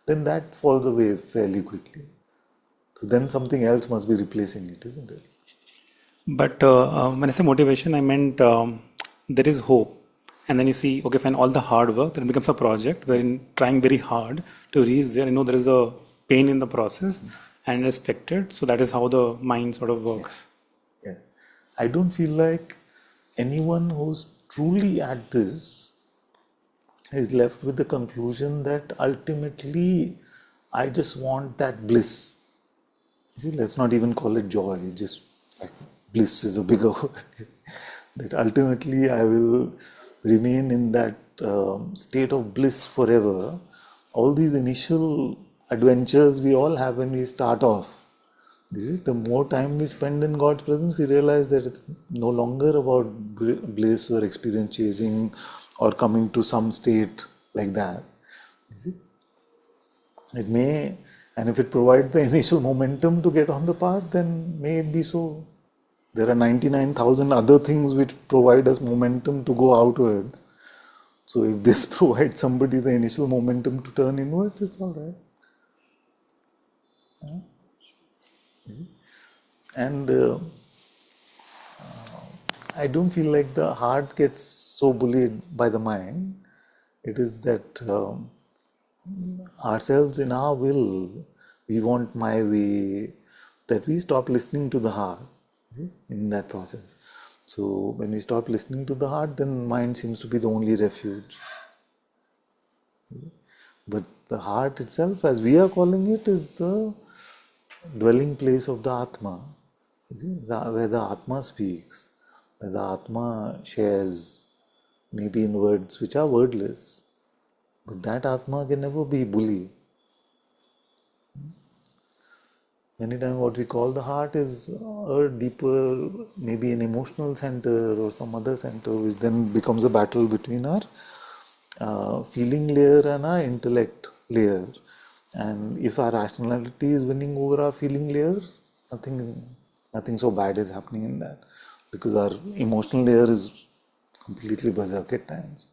Speaker 2: then that falls away fairly quickly. So then something else must be replacing it, isn't it?
Speaker 7: But when I say motivation, I meant there is hope. And then you see, okay, fine, all the hard work, then it becomes a project wherein trying very hard to reach there. You know, there is a pain in the process and expected. So that is how the mind sort of works.
Speaker 2: Yeah. I don't feel like anyone who's truly at this is left with the conclusion that ultimately I just want that bliss. You see, let's not even call it joy, just like bliss is a bigger word. That ultimately I will remain in that state of bliss forever. All these initial adventures we all have when we start off. You see, the more time we spend in God's presence, we realize that it's no longer about bliss or experience chasing or coming to some state like that. You see, it may, and if it provides the initial momentum to get on the path, then may it be so. There are 99,000 other things which provide us momentum to go outwards. So if this provides somebody the initial momentum to turn inwards, it's all right. And I don't feel like the heart gets so bullied by the mind. It is that ourselves in our will, we want my way, that we stop listening to the heart, see, in that process. So when we stop listening to the heart, then mind seems to be the only refuge. But the heart itself, as we are calling it, is the dwelling place of the Atma. You see, where the Atma speaks, where the Atma shares, maybe in words which are wordless. But that Atma can never be bullied. Many times what we call the heart is a deeper, maybe an emotional center or some other center, which then becomes a battle between our feeling layer and our intellect layer. And if our rationality is winning over our feeling layer, nothing so bad is happening in that, because our emotional layer is completely berserk at times.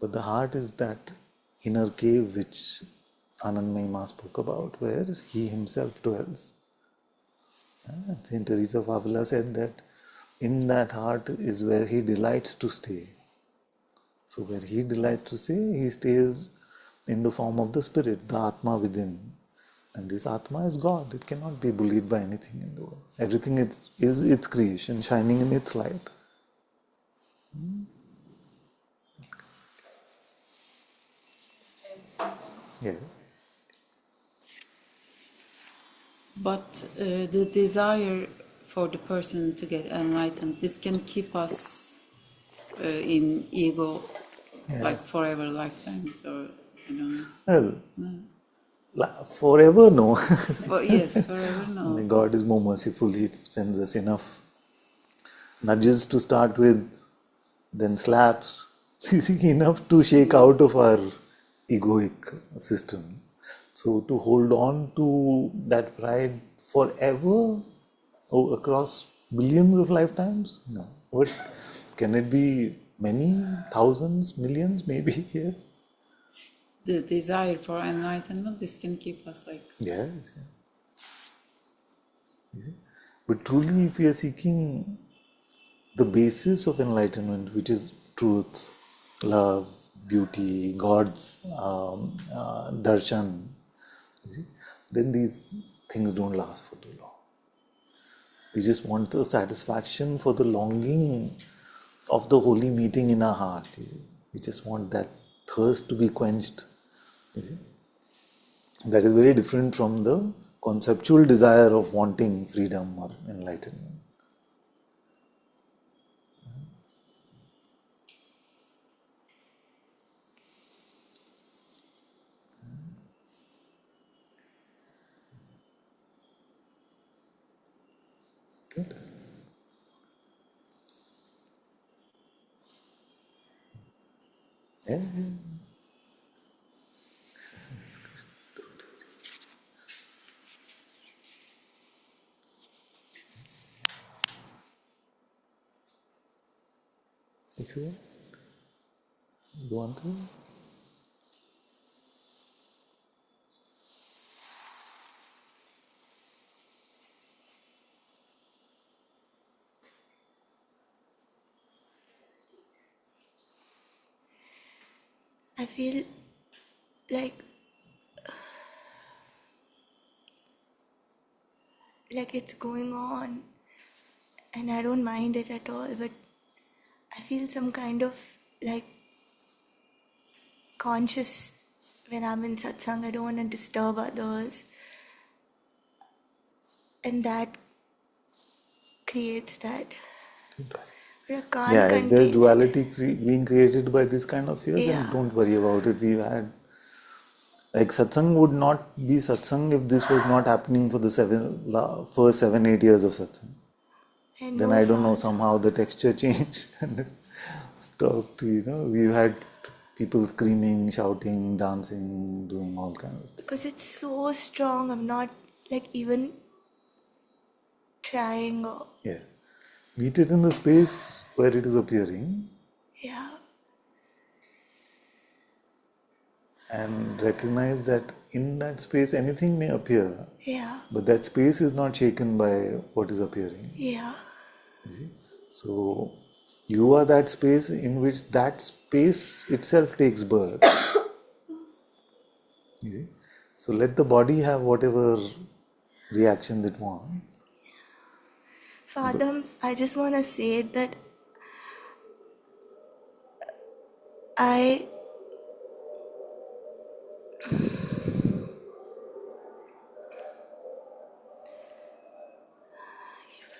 Speaker 2: But the heart is that inner cave which Anand Mahima spoke about, where he himself dwells. Saint Teresa of Avila said that in that heart is where he delights to stay. So where he delights to stay, he stays in the form of the spirit, the Atma within. And this Atma is God. It cannot be bullied by anything in the world. Everything is its creation, shining in its light. Yeah.
Speaker 3: But the desire for the person to get enlightened, this can keep us in ego like forever lifetimes, or I don't know.
Speaker 2: Well, forever, no.
Speaker 3: Well, yes, forever, no.
Speaker 2: God is more merciful. He sends us enough nudges to start with, then slaps, enough to shake out of our egoic system. So to hold on to that pride forever, across billions of lifetimes? No. What can it be? Many thousands, millions, maybe? Yes.
Speaker 3: The desire for enlightenment, this can keep us like.
Speaker 2: Yes. Yeah. You see? But truly, if we are seeking the basis of enlightenment, which is truth, love, beauty, God's darshan, you see, then these things don't last for too long. We just want the satisfaction for the longing of the holy meeting in our heart. We just want that thirst to be quenched. You see? That is very different from the conceptual desire of wanting freedom or enlightenment. Good. Yeah. If you want to.
Speaker 1: I feel like it's going on and I don't mind it at all, but I feel some kind of like conscious when I'm in satsang. I don't want to disturb others, and that creates that. But I can't
Speaker 2: Yeah, if there's
Speaker 1: contain it.
Speaker 2: duality being created by this kind of fear, then
Speaker 1: Yeah,
Speaker 2: don't worry about it. We've had, like, satsang would not be satsang if this was not happening for the first 7-8 years of satsang.
Speaker 1: I
Speaker 2: Then
Speaker 1: know,
Speaker 2: I don't know,
Speaker 1: Father.
Speaker 2: somehow the texture changed and it stopped. We've had people screaming, shouting, dancing, doing all kinds of things.
Speaker 1: Because it's so strong, I'm not like even trying or,
Speaker 2: Yeah. Meet it in the space where it is appearing
Speaker 1: yeah,
Speaker 2: and recognize that in that space anything may appear,
Speaker 1: yeah,
Speaker 2: but that space is not shaken by what is appearing.
Speaker 1: yeah.
Speaker 2: You see? So you are that space in which that space itself takes birth. You see? So let the body have whatever reaction it wants. But
Speaker 1: Father, I just want to say that I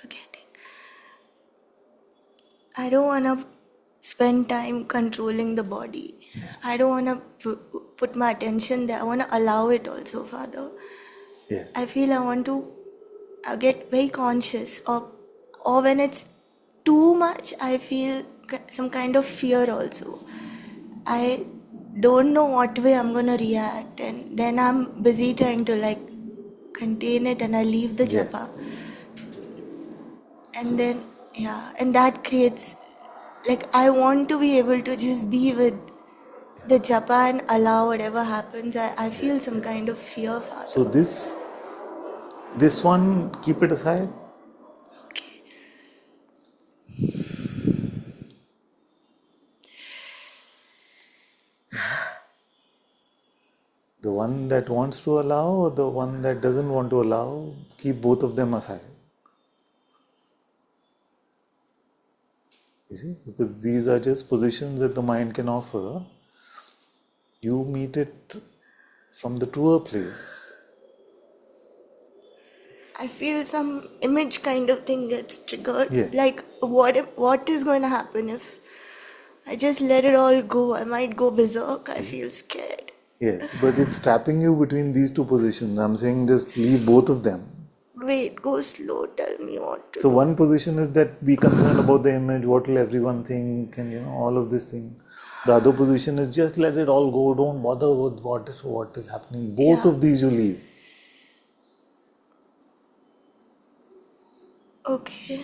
Speaker 1: forgetting. I don't want to spend time controlling the body. I don't want to put my attention there. I want to allow it also, Father.
Speaker 2: Yeah.
Speaker 1: I feel I want to get very conscious, or when it's too much, I feel some kind of fear also. I don't know what way I'm gonna react, and then I'm busy trying to like contain it, and I leave the
Speaker 2: Yeah.
Speaker 1: japa, and then yeah, and that creates like I want to be able to just be with the japa and allow whatever happens. I feel some kind of fear,
Speaker 2: So
Speaker 1: Father.
Speaker 2: this one, keep it aside.
Speaker 1: Okay.
Speaker 2: The one that wants to allow or the one that doesn't want to allow, keep both of them aside. You see, because these are just positions that the mind can offer. You meet it from the truer place.
Speaker 1: I feel some image kind of thing gets triggered.
Speaker 2: Yeah.
Speaker 1: Like what is going to happen if I just let it all go? I might go berserk. I feel scared.
Speaker 2: Yes, but it's trapping you between these two positions. I'm saying just leave both of them.
Speaker 1: Wait, go slow. Tell me what to
Speaker 2: So
Speaker 1: do.
Speaker 2: one position is that be concerned about the image, what will everyone think, and all of this thing. The other position is just let it all go. Don't bother with what is happening. Both
Speaker 1: Yeah.
Speaker 2: of these you leave.
Speaker 1: Okay.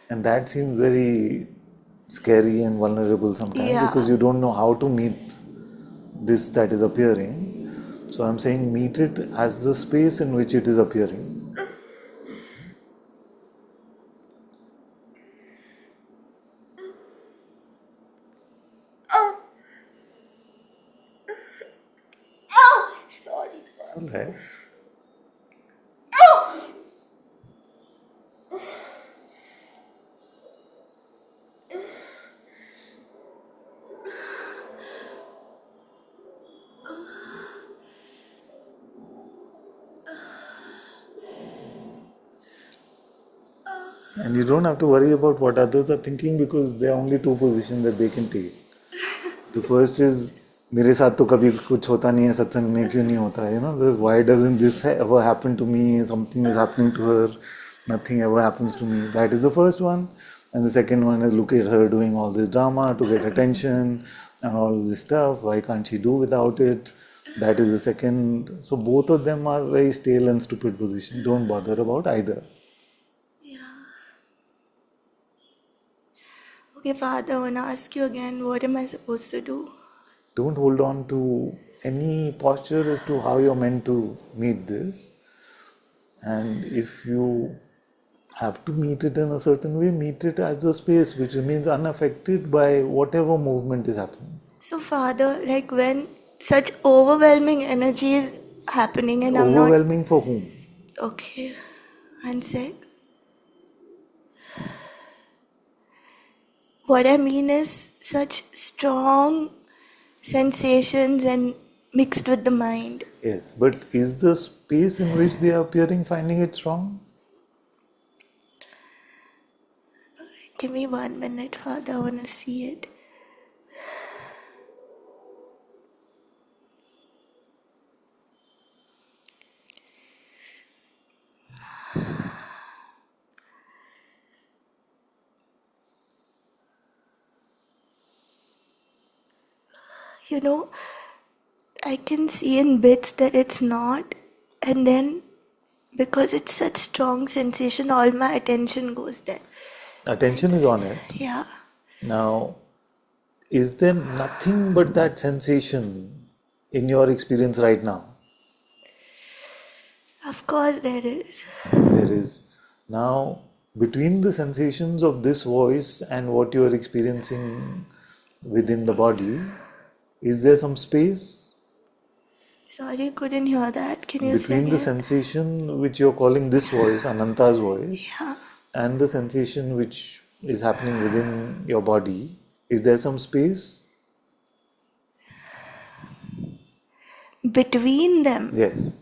Speaker 2: And that seems very scary and vulnerable sometimes because
Speaker 1: Yeah.
Speaker 2: you don't know how to meet this that is appearing. So I'm saying meet it as the space in which it is appearing.
Speaker 1: Sorry.
Speaker 2: It's all right. And you don't have to worry about what others are thinking because there are only two positions that they can take. The first is मेरे साथ तो कभी कुछ होता नहीं है सत्संग में क्यों नहीं होता है why doesn't this ever happen to me, something is happening to her, nothing ever happens to me. That is the first one. And the second one is look at her doing all this drama to get attention and all this stuff, why can't she do without it. That is the second. So both of them are very stale and stupid position. Don't bother about either.
Speaker 1: Yeah. Okay, Father, I want to ask you again, what am I supposed to do?
Speaker 2: Don't hold on to any posture as to how you're meant to meet this. And if you have to meet it in a certain way, meet it as the space which remains unaffected by whatever movement is happening.
Speaker 1: So, Father, like when such overwhelming energy is happening and I'm not.
Speaker 2: Overwhelming for whom?
Speaker 1: Okay, one sec. What I mean is such strong sensations and mixed with the mind.
Speaker 2: Yes, but is the space in which they are appearing finding it strong?
Speaker 1: Give me 1 minute, Father, I want to see it. You know, I can see in bits that it's not, and then because it's such strong sensation, all my attention goes there.
Speaker 2: Attention is on it.
Speaker 1: Yeah.
Speaker 2: Now, is there nothing but that sensation in your experience right now?
Speaker 1: Of course there is.
Speaker 2: There is. Now, between the sensations of this voice and what you are experiencing within the body, is there some space?
Speaker 1: Sorry, couldn't hear that. Can you say
Speaker 2: Between the
Speaker 1: again?
Speaker 2: sensation which you're calling this voice, Ananta's voice,
Speaker 1: Yeah.
Speaker 2: and the sensation which is happening within your body, is there some space?
Speaker 1: Between them?
Speaker 2: Yes.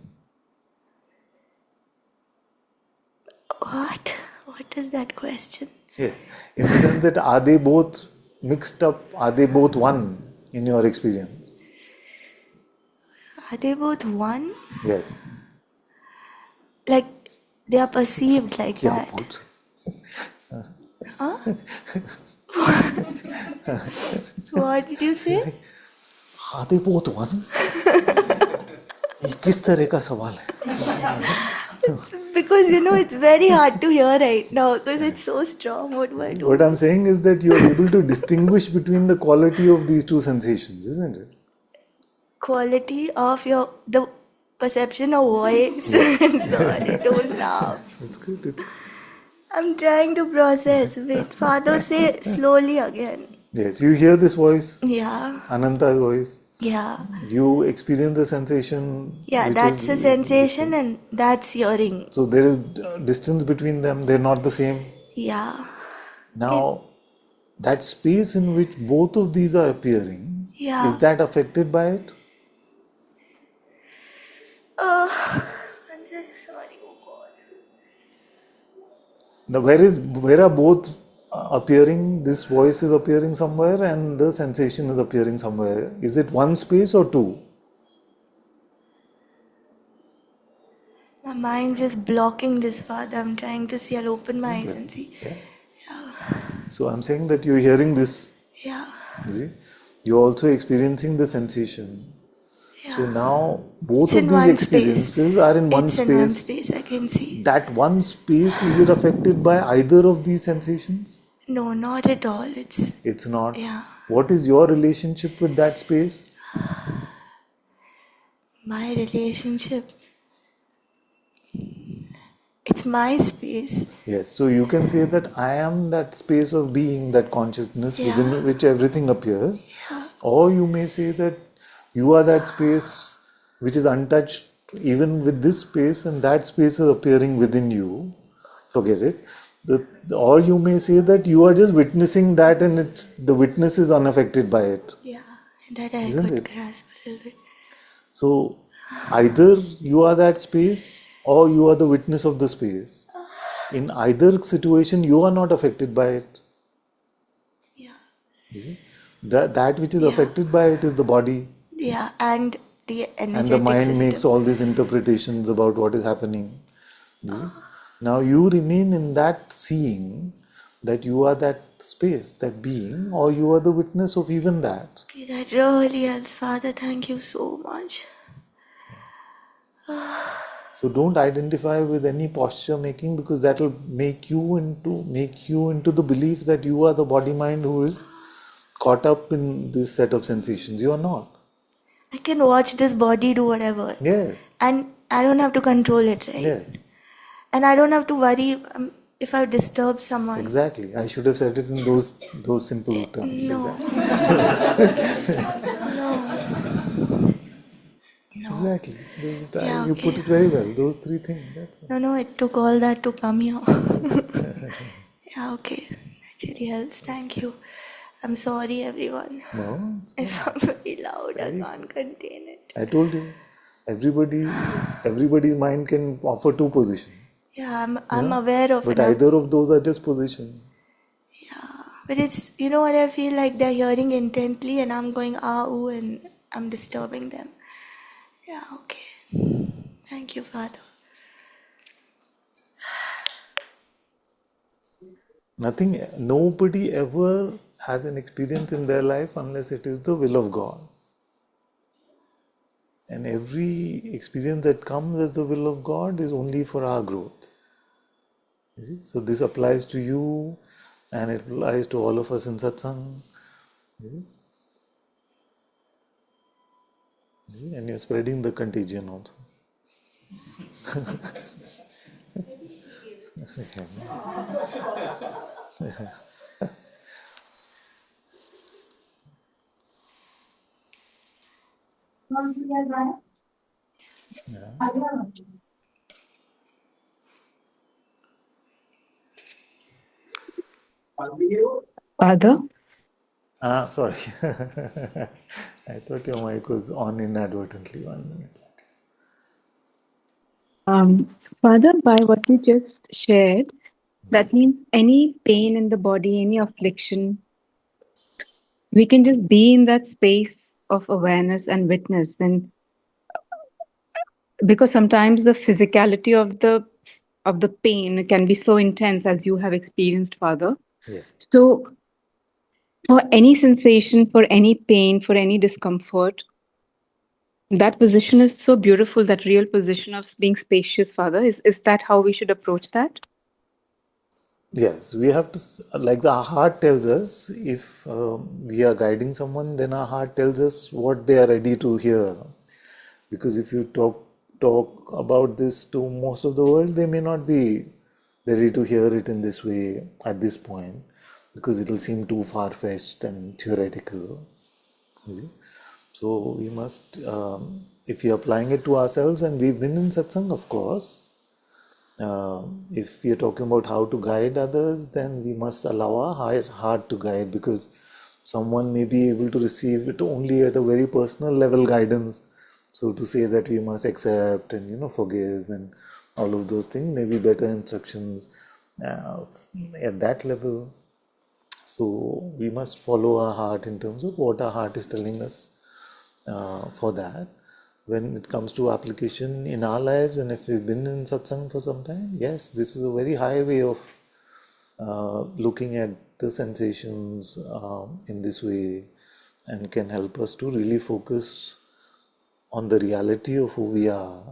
Speaker 1: What? What is that question?
Speaker 2: Yeah. In the sense that are they both mixed up? Are they both one in your experience?
Speaker 1: Are they both one?
Speaker 2: Yes.
Speaker 1: Like they are perceived like
Speaker 2: Yeah,
Speaker 1: that?
Speaker 2: both.
Speaker 1: Huh? What did you say?
Speaker 2: Are they both one? ये किस तरह का सवाल है?
Speaker 1: Because it's very hard to hear right now because it's so strong. What do I do?
Speaker 2: What I'm saying is that you are able to distinguish between the quality of these two sensations, isn't it?
Speaker 1: Quality of the perception of voice. Sorry, don't laugh.
Speaker 2: It's good. It's good.
Speaker 1: I'm trying to process. Wait, Father, say slowly again.
Speaker 2: Yes, you hear this voice,
Speaker 1: Yeah,
Speaker 2: Ananta's voice.
Speaker 1: yeah,
Speaker 2: You experience the sensation,
Speaker 1: yeah.
Speaker 2: which
Speaker 1: That's
Speaker 2: is
Speaker 1: a
Speaker 2: this
Speaker 1: sensation,
Speaker 2: thing.
Speaker 1: and that's hearing.
Speaker 2: So there is distance between them. They're not the same.
Speaker 1: Yeah,
Speaker 2: Now, that space in which both of these are appearing,
Speaker 1: yeah.
Speaker 2: is that affected by it?
Speaker 1: One sec, sorry, oh God.
Speaker 2: Now, where are both appearing? This voice is appearing somewhere, and the sensation is appearing somewhere. Is it one space or two?
Speaker 1: My mind just blocking this path. I'm trying to see. I'll open my eyes and see.
Speaker 2: Yeah. So I'm saying that you're hearing this.
Speaker 1: Yeah,
Speaker 2: You see, you're also experiencing the sensation. So
Speaker 1: yeah.
Speaker 2: now both
Speaker 1: It's
Speaker 2: of
Speaker 1: in
Speaker 2: these
Speaker 1: one space.
Speaker 2: experiences are in one
Speaker 1: It's in one
Speaker 2: space.
Speaker 1: space. I can see.
Speaker 2: That one space, is it affected by either of these sensations?
Speaker 1: No, not at all.
Speaker 2: It's not.
Speaker 1: Yeah.
Speaker 2: What is your relationship with that space?
Speaker 1: My relationship. It's my space.
Speaker 2: Yes. So you can say that I am that space of being, that consciousness
Speaker 1: Yeah.
Speaker 2: within which everything appears.
Speaker 1: Yeah.
Speaker 2: Or you may say that you are that space which is untouched even with this space, and that space is appearing within you. Forget it. Or you may say that you are just witnessing that, and the witness is unaffected by it.
Speaker 1: Yeah. That I
Speaker 2: Isn't
Speaker 1: could
Speaker 2: it?
Speaker 1: grasp a little bit.
Speaker 2: So either you are that space or you are the witness of the space. In either situation, you are not affected by it.
Speaker 1: Yeah.
Speaker 2: You see? That which is
Speaker 1: Yeah.
Speaker 2: affected by it is the body,
Speaker 1: Yeah. And the
Speaker 2: and the
Speaker 1: energetic
Speaker 2: mind makes
Speaker 1: system.
Speaker 2: all these interpretations about what is happening. You see? Now you remain in that seeing that you are that space, that being, or you are the witness of even that.
Speaker 1: Okay, that really helps, Father. Thank you so much.
Speaker 2: So don't identify with any posture making, because that will make you into the belief that you are the body mind who is caught up in this set of sensations. You are not.
Speaker 1: I can watch this body do whatever.
Speaker 2: Yes.
Speaker 1: And I don't have to control it, right?
Speaker 2: Yes.
Speaker 1: And I don't have to worry if I disturb someone.
Speaker 2: Exactly. I should have said it in those simple terms.
Speaker 1: No.
Speaker 2: Exactly.
Speaker 1: No.
Speaker 2: Exactly.
Speaker 1: Yeah,
Speaker 2: You
Speaker 1: okay.
Speaker 2: put it very well. Those three things. That's all.
Speaker 1: No, it took all that to come here. Yeah, okay. Actually helps. Thank you. I'm sorry, everyone.
Speaker 2: No, it's
Speaker 1: If
Speaker 2: fine.
Speaker 1: I'm very loud, I can't contain it.
Speaker 2: I told you. Everybody's mind can offer two positions.
Speaker 1: Yeah, I'm aware of
Speaker 2: But
Speaker 1: it.
Speaker 2: either of those are just positions.
Speaker 1: Yeah, but it's, what I feel like they're hearing intently and I'm going, ooh, and I'm disturbing them. Yeah, okay. Thank you, Father.
Speaker 2: Nobody ever has an experience in their life unless it is the will of God. And every experience that comes as the will of God is only for our growth. You see? So this applies to you, and it applies to all of us in Satsang. You see? And you're spreading the contagion also.
Speaker 8: Father,
Speaker 2: Sorry. I thought your mic was on inadvertently 1 minute.
Speaker 8: Father, by what you just shared, that means any pain in the body, any affliction, we can just be in that space of awareness and witness. And because sometimes the physicality of the pain can be so intense as you have experienced, Father.
Speaker 2: Yeah.
Speaker 8: So for any sensation, for any pain, for any discomfort, that position is so beautiful, that real position of being spacious, Father. Is that how we should approach that?
Speaker 2: Yes, we have to, like the heart tells us, if we are guiding someone, then our heart tells us what they are ready to hear. Because if you talk about this to most of the world, they may not be ready to hear it in this way at this point, because it will seem too far-fetched and theoretical. You see? So we must, if we are applying it to ourselves, and we've been in satsang, of course, if we are talking about how to guide others, then we must allow our heart to guide, because someone may be able to receive it only at a very personal level guidance. So to say that we must accept and forgive and all of those things may be better instructions uh, at that level. So we must follow our heart in terms of what our heart is telling us for that. When it comes to application in our lives, and if we've been in satsang for some time, yes, this is a very high way of looking at the sensations in this way, and can help us to really focus on the reality of who we are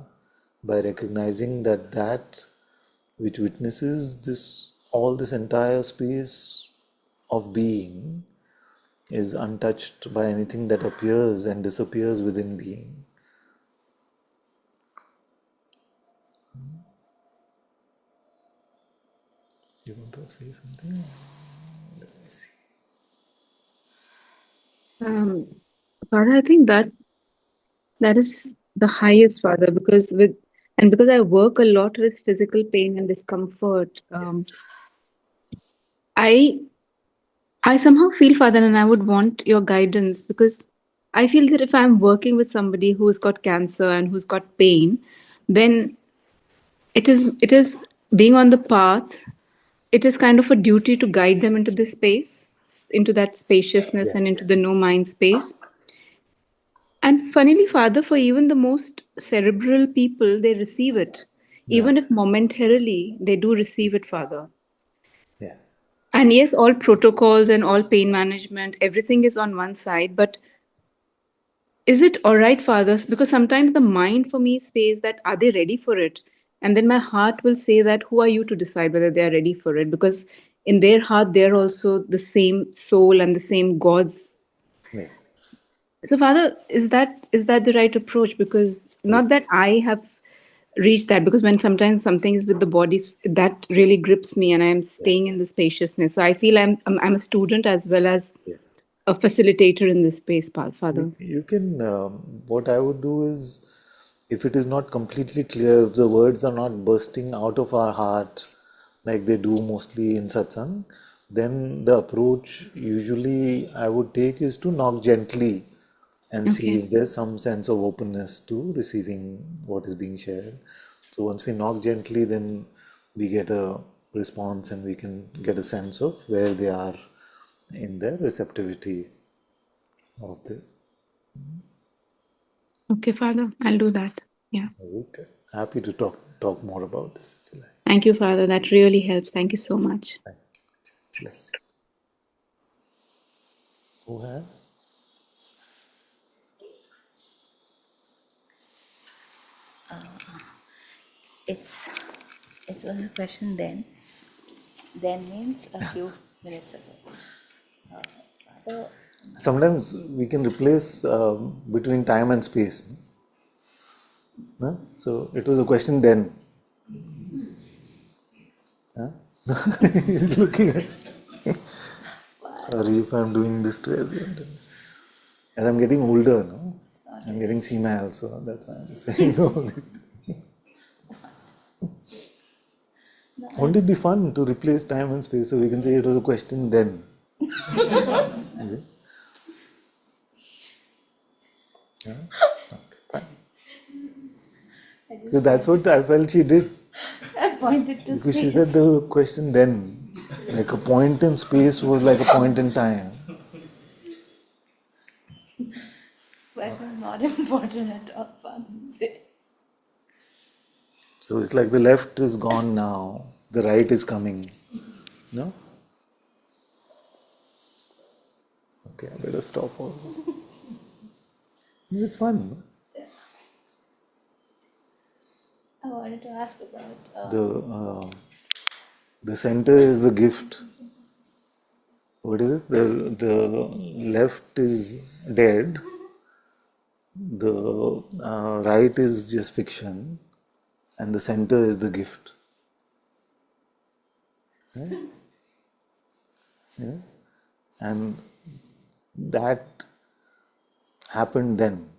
Speaker 2: by recognizing that which witnesses this entire space of being is untouched by anything that appears and disappears within being. You want to say something? Let me see.
Speaker 8: Father, I think that is the highest, Father, because I work a lot with physical pain and discomfort. I I somehow feel, Father, and I would want your guidance, because I feel that if I'm working with somebody who's got cancer and who's got pain, then it is being on the path. It is kind of a duty to guide them into this space, into that spaciousness,
Speaker 2: Yeah,
Speaker 8: and into the no mind space. And funnily, Father, for even the most cerebral people, they receive it.
Speaker 2: yeah,
Speaker 8: Even if momentarily, they do receive it, Father.
Speaker 2: yeah,
Speaker 8: And yes, all protocols and all pain management, everything is on one side. But is it all right, Father? Because sometimes the mind for me says that, are they ready for it? And then my heart will say that, who are you to decide whether they are ready for it? Because in their heart, they're also the same soul and the same gods.
Speaker 2: yes,
Speaker 8: So, Father, is that the right approach? Because
Speaker 2: yeah,
Speaker 8: not that I have reached that, because when sometimes something is with the body, that really grips me, and I'm
Speaker 2: yeah,
Speaker 8: staying in the spaciousness. So I feel I'm a student as well as
Speaker 2: yeah.
Speaker 8: a facilitator in this space,
Speaker 2: You,
Speaker 8: Father.
Speaker 2: you can, what I would do is, if it is not completely clear, if the words are not bursting out of our heart like they do mostly in satsang, then the approach usually I would take is to knock gently and see
Speaker 8: Okay.
Speaker 2: if there's some sense of openness to receiving what is being shared. So once we knock gently, then we get a response and we can get a sense of where they are in their receptivity of this.
Speaker 8: Okay, Father, I'll do that. Yeah.
Speaker 2: Okay. Happy to talk more about this if you like.
Speaker 8: Thank you, Father. That really helps. Thank you so much.
Speaker 2: Thank you. Bless you. Who have?
Speaker 9: It's it was a question then. Then means a few minutes ago. So
Speaker 2: Sometimes we can replace between time and space. No? So it was a question then. Huh? He's looking at. Sorry if I'm doing this to everyone. As I'm getting older, no? I'm getting senile, so that's why I'm saying all this. Won't it be fun to replace time and space so we can say it was a question then? Is it? Yeah? Okay, fine. Because that's what I felt she did.
Speaker 9: I pointed to
Speaker 2: Because she
Speaker 9: space.
Speaker 2: said the question then, like a point in space was like a point in time.
Speaker 9: That was not important at all, Father said.
Speaker 2: So it's like the left is gone now, the right is coming. No? Okay, I better stop all this. It's fun.
Speaker 9: I wanted to ask about
Speaker 2: The center is the gift. What is it? The left is dead. The right is just fiction, and the center is the gift. Yeah? Yeah? And that happened then.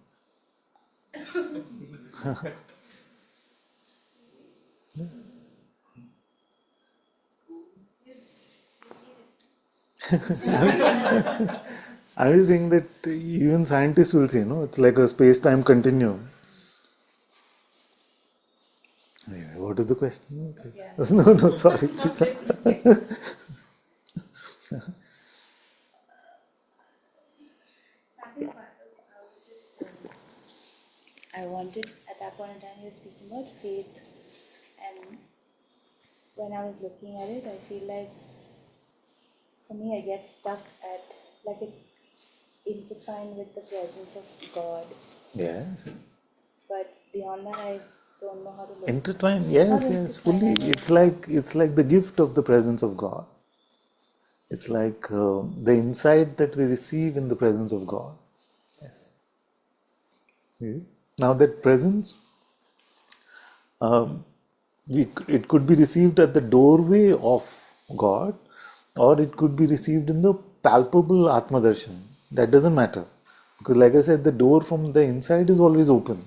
Speaker 2: I was saying that even scientists will say, no, it's like a space-time continuum. Anyway, what is the question?
Speaker 9: yeah.
Speaker 2: No, no, sorry.
Speaker 9: I wanted, at that point in time, you were speaking about faith, and when I was looking at it, I feel like for me, I get stuck at, like it's intertwined with the presence of God,
Speaker 2: Yes.
Speaker 9: but beyond that, I don't know how to look.
Speaker 2: Intertwined,
Speaker 9: Not
Speaker 2: yes, yes,
Speaker 9: intertwined,
Speaker 2: fully.
Speaker 9: I don't
Speaker 2: It's
Speaker 9: know how.
Speaker 2: like the gift of the presence of God. It's like the insight that we receive in the presence of God. Yeah. Now that presence, it could be received at the doorway of God, or it could be received in the palpable Atma Darshan. That doesn't matter. Because, like I said, the door from the inside is always open.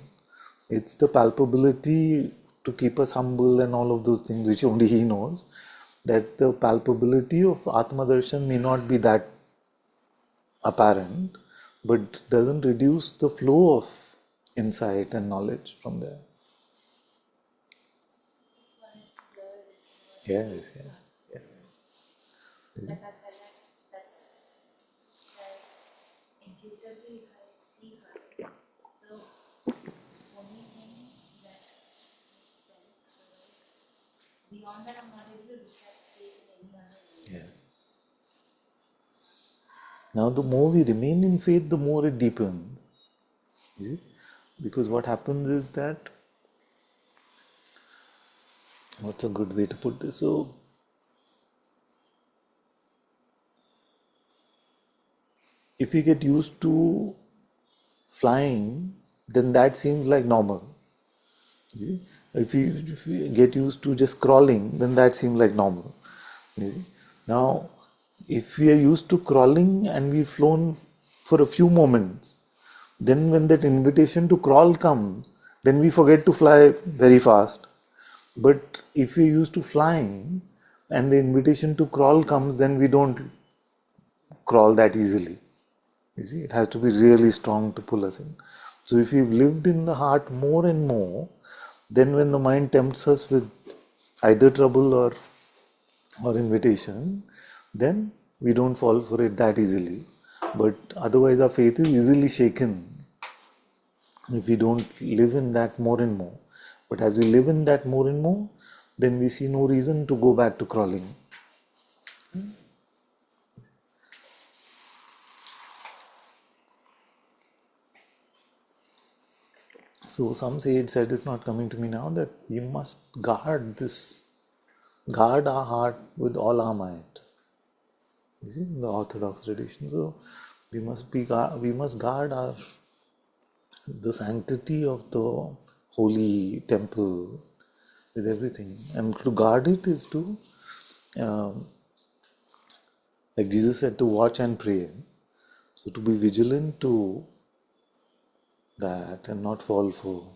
Speaker 2: It's the palpability to keep us humble and all of those things which only He knows. That the palpability of Atma Darshan may not be that apparent, but doesn't reduce the flow of insight and knowledge from there. Yes, yes, yes.
Speaker 9: Like I felt like that's like intuitively, if I see her, it's the only thing that makes sense. Otherwise, beyond that, I'm not able to look at faith in any other way.
Speaker 2: Yes. Now, the more we remain in faith, the more it deepens. You see? Because what happens is that, what's a good way to put this? So, if we get used to flying, then that seems like normal. You see? If we get used to just crawling, then that seems like normal. You see? Now, if we are used to crawling and we've flown for a few moments, then when that invitation to crawl comes, then we forget to fly very fast. But if we're used to flying and the invitation to crawl comes, then we don't crawl that easily. You see, it has to be really strong to pull us in. So if we've lived in the heart more and more, then when the mind tempts us with either trouble or invitation, then we don't fall for it that easily. But otherwise, our faith is easily shaken if we don't live in that more and more. But as we live in that more and more, then we see no reason to go back to crawling. So some say it's not coming to me now that we must guard this, guard our heart with all our might. You see, in the Orthodox tradition, so we must guard the sanctity of the holy temple with everything, and to guard it is to, um, like Jesus said, to watch and pray. So to be vigilant to that and not fall for.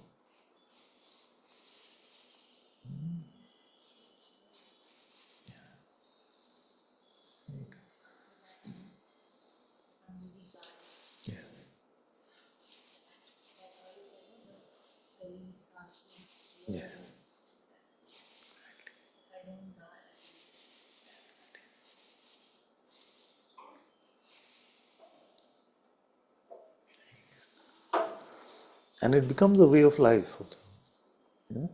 Speaker 2: Yes.
Speaker 9: this harshly and still
Speaker 2: Yes.
Speaker 9: if I don't guard against.
Speaker 2: And it becomes a way of life also. Yeah?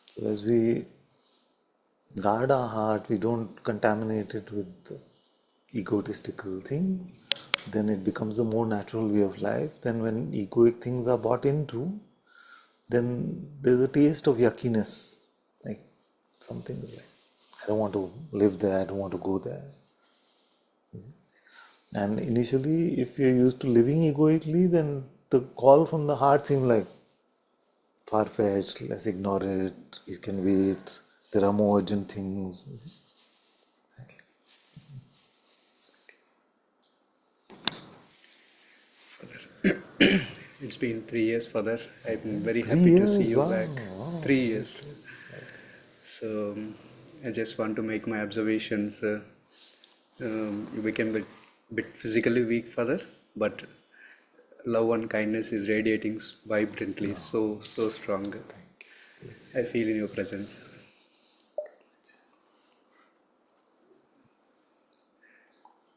Speaker 2: So as we guard our heart, we don't contaminate it with egotistical thing, then it becomes a more natural way of life. Then when egoic things are bought into, then there's a taste of yuckiness. Like something like, I don't want to live there, I don't want to go there. And initially, if you're used to living egoically, then the call from the heart seems like far-fetched, let's ignore it, it can wait, there are more urgent things.
Speaker 10: It's been 3 years, Father. I'm very
Speaker 2: Three
Speaker 10: happy to see
Speaker 2: years,
Speaker 10: you
Speaker 2: wow,
Speaker 10: back.
Speaker 2: wow.
Speaker 10: 3 years. So I just want to make my observations. You became a bit physically weak, Father, but love and kindness is radiating vibrantly, so strong. I feel in your presence.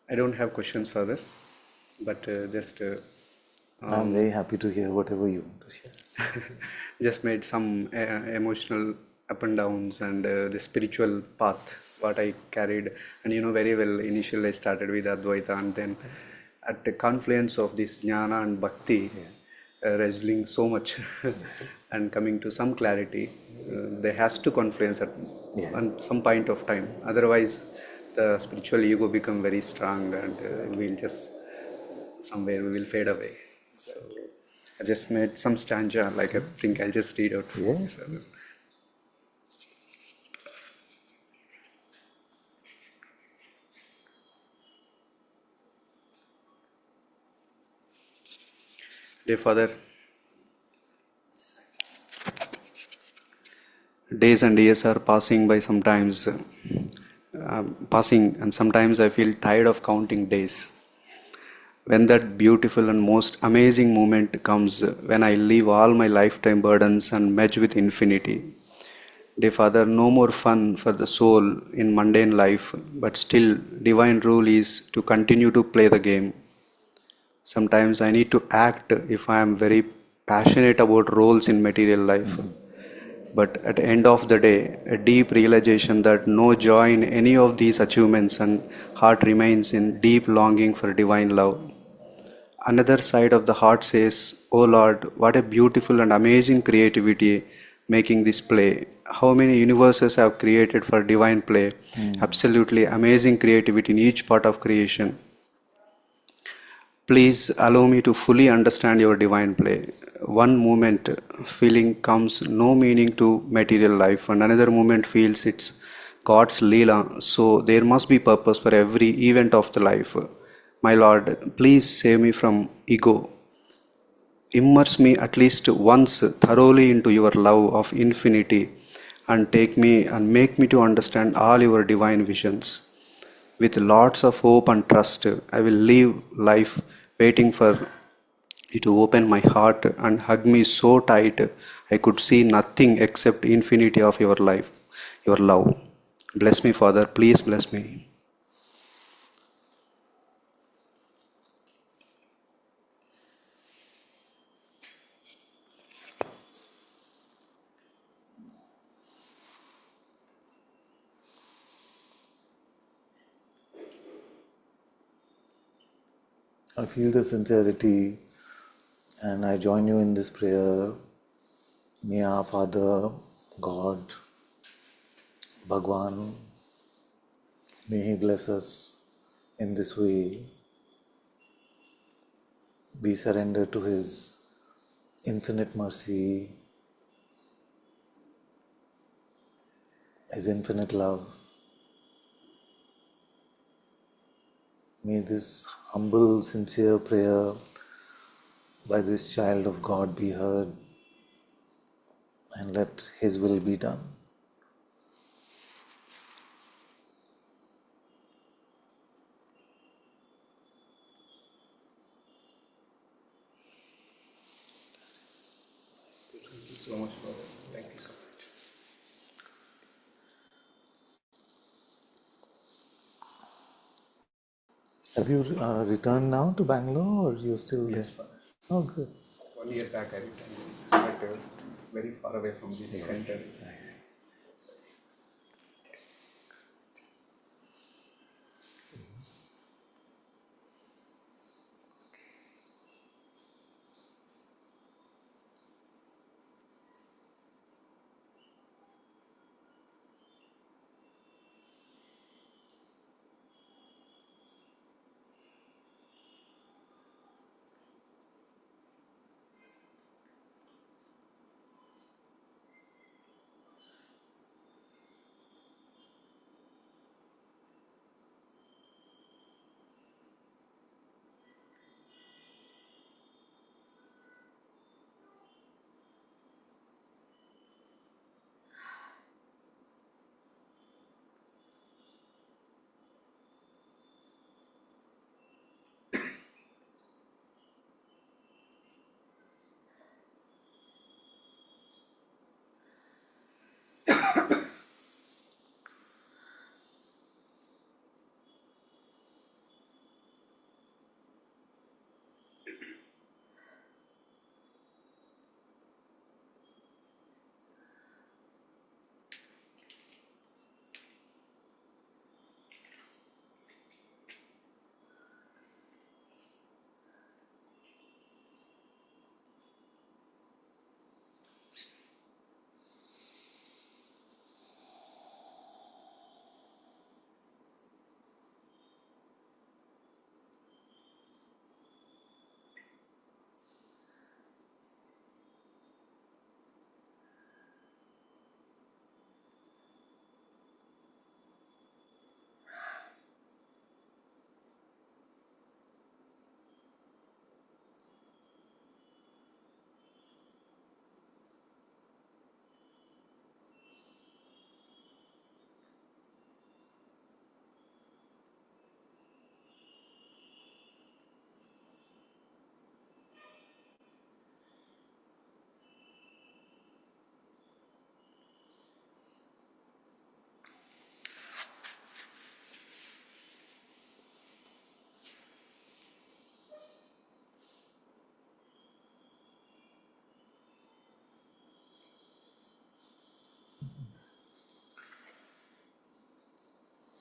Speaker 10: I don't have questions, Father, but just
Speaker 2: I'm very happy to hear whatever you want to share.
Speaker 10: just made some emotional up and downs and the spiritual path what I carried. And you know very well, initially I started with Advaita, and then at the confluence of this jnana and bhakti, wrestling so much and coming to some clarity, there has to confluence at some point of time. Otherwise, the spiritual ego become very strong, and we'll just somewhere we will fade away. So I just made some stanza, like I think I'll just read out.
Speaker 2: Yes.
Speaker 10: Dear Father, days and years are passing by sometimes, passing, and sometimes I feel tired of counting days. When that beautiful and most amazing moment comes, when I leave all my lifetime burdens and merge with infinity. Dear Father, no more fun for the soul in mundane life, but still divine rule is to continue to play the game. Sometimes I need to act if I am very passionate about roles in material life. But at the end of the day, a deep realization that no joy in any of these achievements, and heart remains in deep longing for divine love. Another side of the heart says, "Oh Lord, what a beautiful and amazing creativity making this play. How many universes have created for divine play? Absolutely amazing creativity in each part of creation. Please allow me to fully understand your divine play. One moment feeling comes no meaning to material life, and another moment feels it's God's Leela, so there must be purpose for every event of the life. My Lord, please save me from ego. Immerse me at least once thoroughly into your love of infinity, and take me and make me to understand all your divine visions. With lots of hope and trust, I will live life waiting for you to open my heart and hug me so tight I could see nothing except infinity of your life, your love. Bless me, Father. Please bless me.
Speaker 2: I feel the sincerity and I join you in this prayer. May our Father, God, Bhagwan, may He bless us in this way. Be surrendered to His infinite mercy, His infinite love. May this humble, sincere prayer by this child of God be heard, and let His will be done.
Speaker 10: Thank you so much, Father.
Speaker 2: Have you returned now to Bangalore, or you're still there?
Speaker 10: Yes, Father.
Speaker 2: Oh, good.
Speaker 10: 1 year back I returned, but very far away from this center.
Speaker 2: Nice.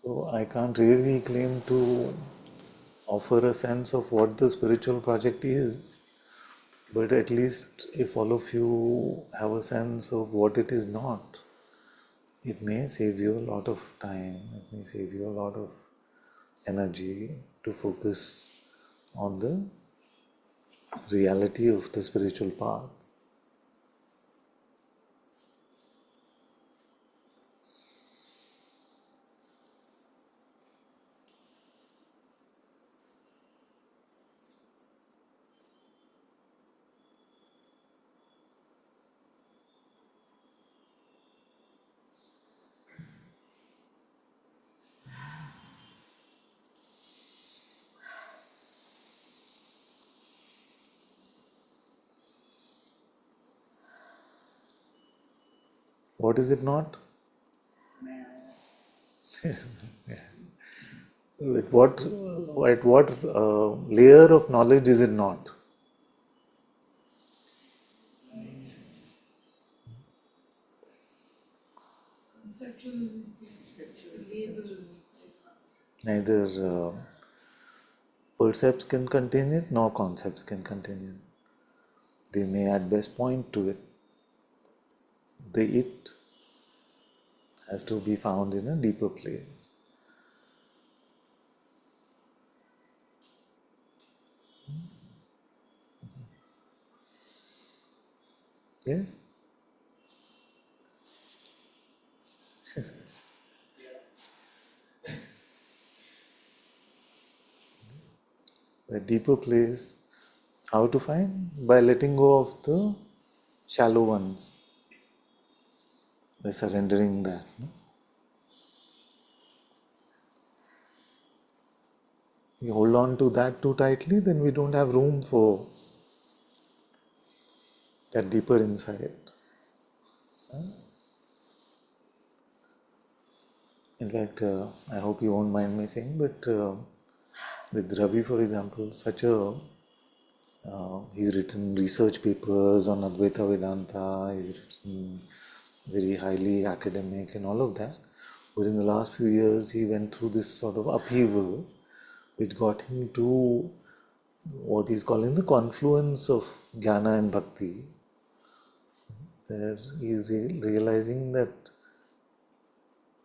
Speaker 2: So I can't really claim to offer a sense of what the spiritual project is, but at least if all of you have a sense of what it is not, it may save you a lot of time, it may save you a lot of energy to focus on the reality of the spiritual path. What is it not? At what layer of knowledge is it not? Neither percepts can contain it, nor concepts can contain it. They may at best point to it. The it has to be found in a deeper place. Yeah? A deeper place. How to find? By letting go of the shallow ones. By surrendering that. No? We hold on to that too tightly, then we don't have room for that deeper insight. In fact, I hope you won't mind me saying, but with Ravi, for example, he's written research papers on Advaita Vedanta, he's written very highly academic and all of that. But in the last few years, he went through this sort of upheaval, which got him to what he's calling the confluence of Jnana and Bhakti, where he's realizing that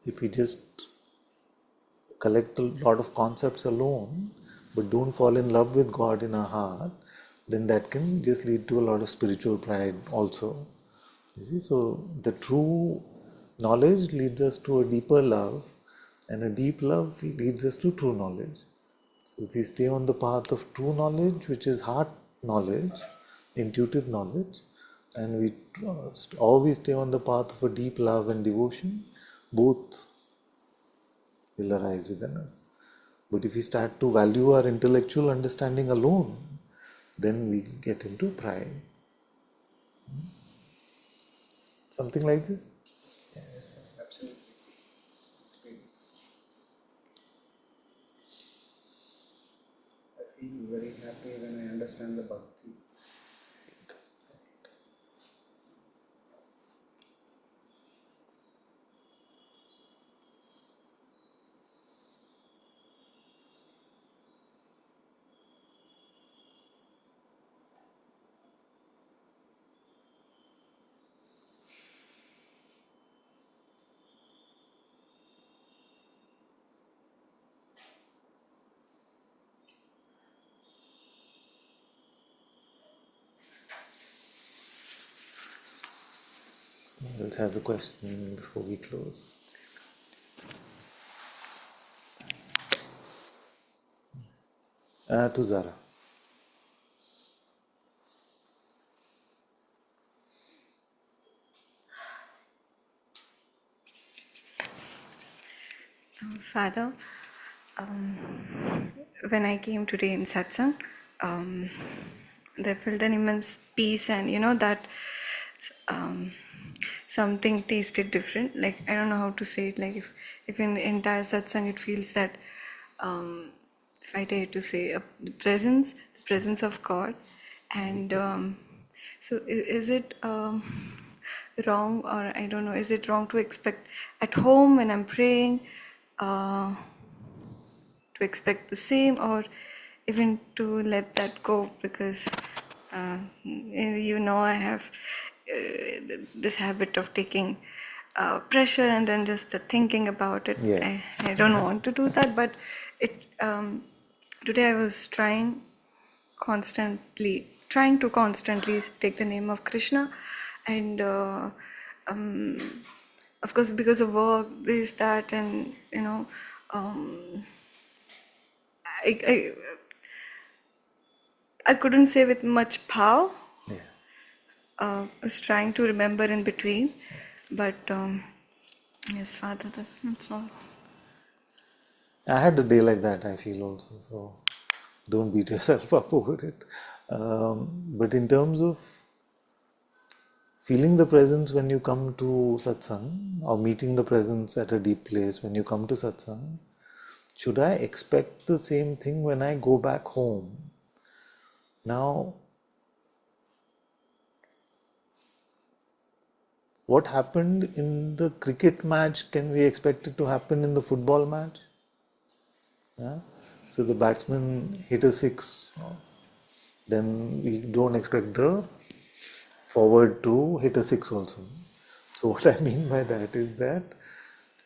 Speaker 2: if we just collect a lot of concepts alone, but don't fall in love with God in our heart, then that can just lead to a lot of spiritual pride also. You see, so the true knowledge leads us to a deeper love, and a deep love leads us to true knowledge. So if we stay on the path of true knowledge, which is heart knowledge, intuitive knowledge, and we always stay on the path of a deep love and devotion, both will arise within us. But if we start to value our intellectual understanding alone, then we get into pride. Something like this?
Speaker 10: Absolutely. I feel very happy when I understand the bhakti.
Speaker 2: Who else has a question before we close? To Zara.
Speaker 11: Father, when I came today in Satsang, they felt an immense peace, and that um, something tasted different. Like, I don't know how to say it. Like, if in the entire Satsang it feels that, if I dare to say, the presence of God, and so is it wrong, or I don't know, is it wrong to expect at home when I'm praying? To expect the same, or even to let that go, because I have this habit of taking pressure and then just the thinking about it.
Speaker 2: Yeah.
Speaker 11: I don't want to do that, but it today I was trying to constantly take the name of Krishna, and of course, because of work, this, that, and um, I I couldn't say with much power.
Speaker 2: Yeah.
Speaker 11: I was trying to remember in between, but yes, Father, that's all.
Speaker 2: I had a day like that, I feel also, so don't beat yourself up over it. But in terms of feeling the presence when you come to satsang, or meeting the presence at a deep place when you come to satsang, should I expect the same thing when I go back home? Now, what happened in the cricket match, can we expect it to happen in the football match? Yeah? So the batsman hit a six, then we don't expect the forward to hit a six also. So what I mean by that is that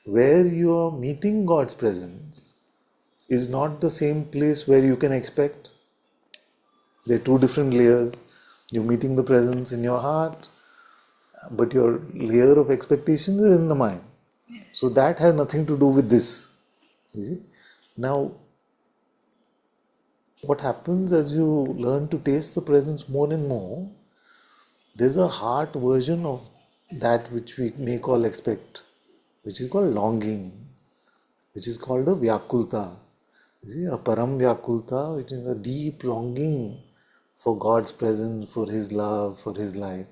Speaker 2: where you are meeting God's presence is not the same place where you can expect. There are two different layers. You're meeting the presence in your heart, but your layer of expectation is in the mind. So that has nothing to do with this. You see? Now, what happens as you learn to taste the presence more and more, there's a heart version of that which we may call expect, which is called longing, which is called a vyakulta. You see, a param vyakulta, which is a deep longing for God's presence, for His love, for His light.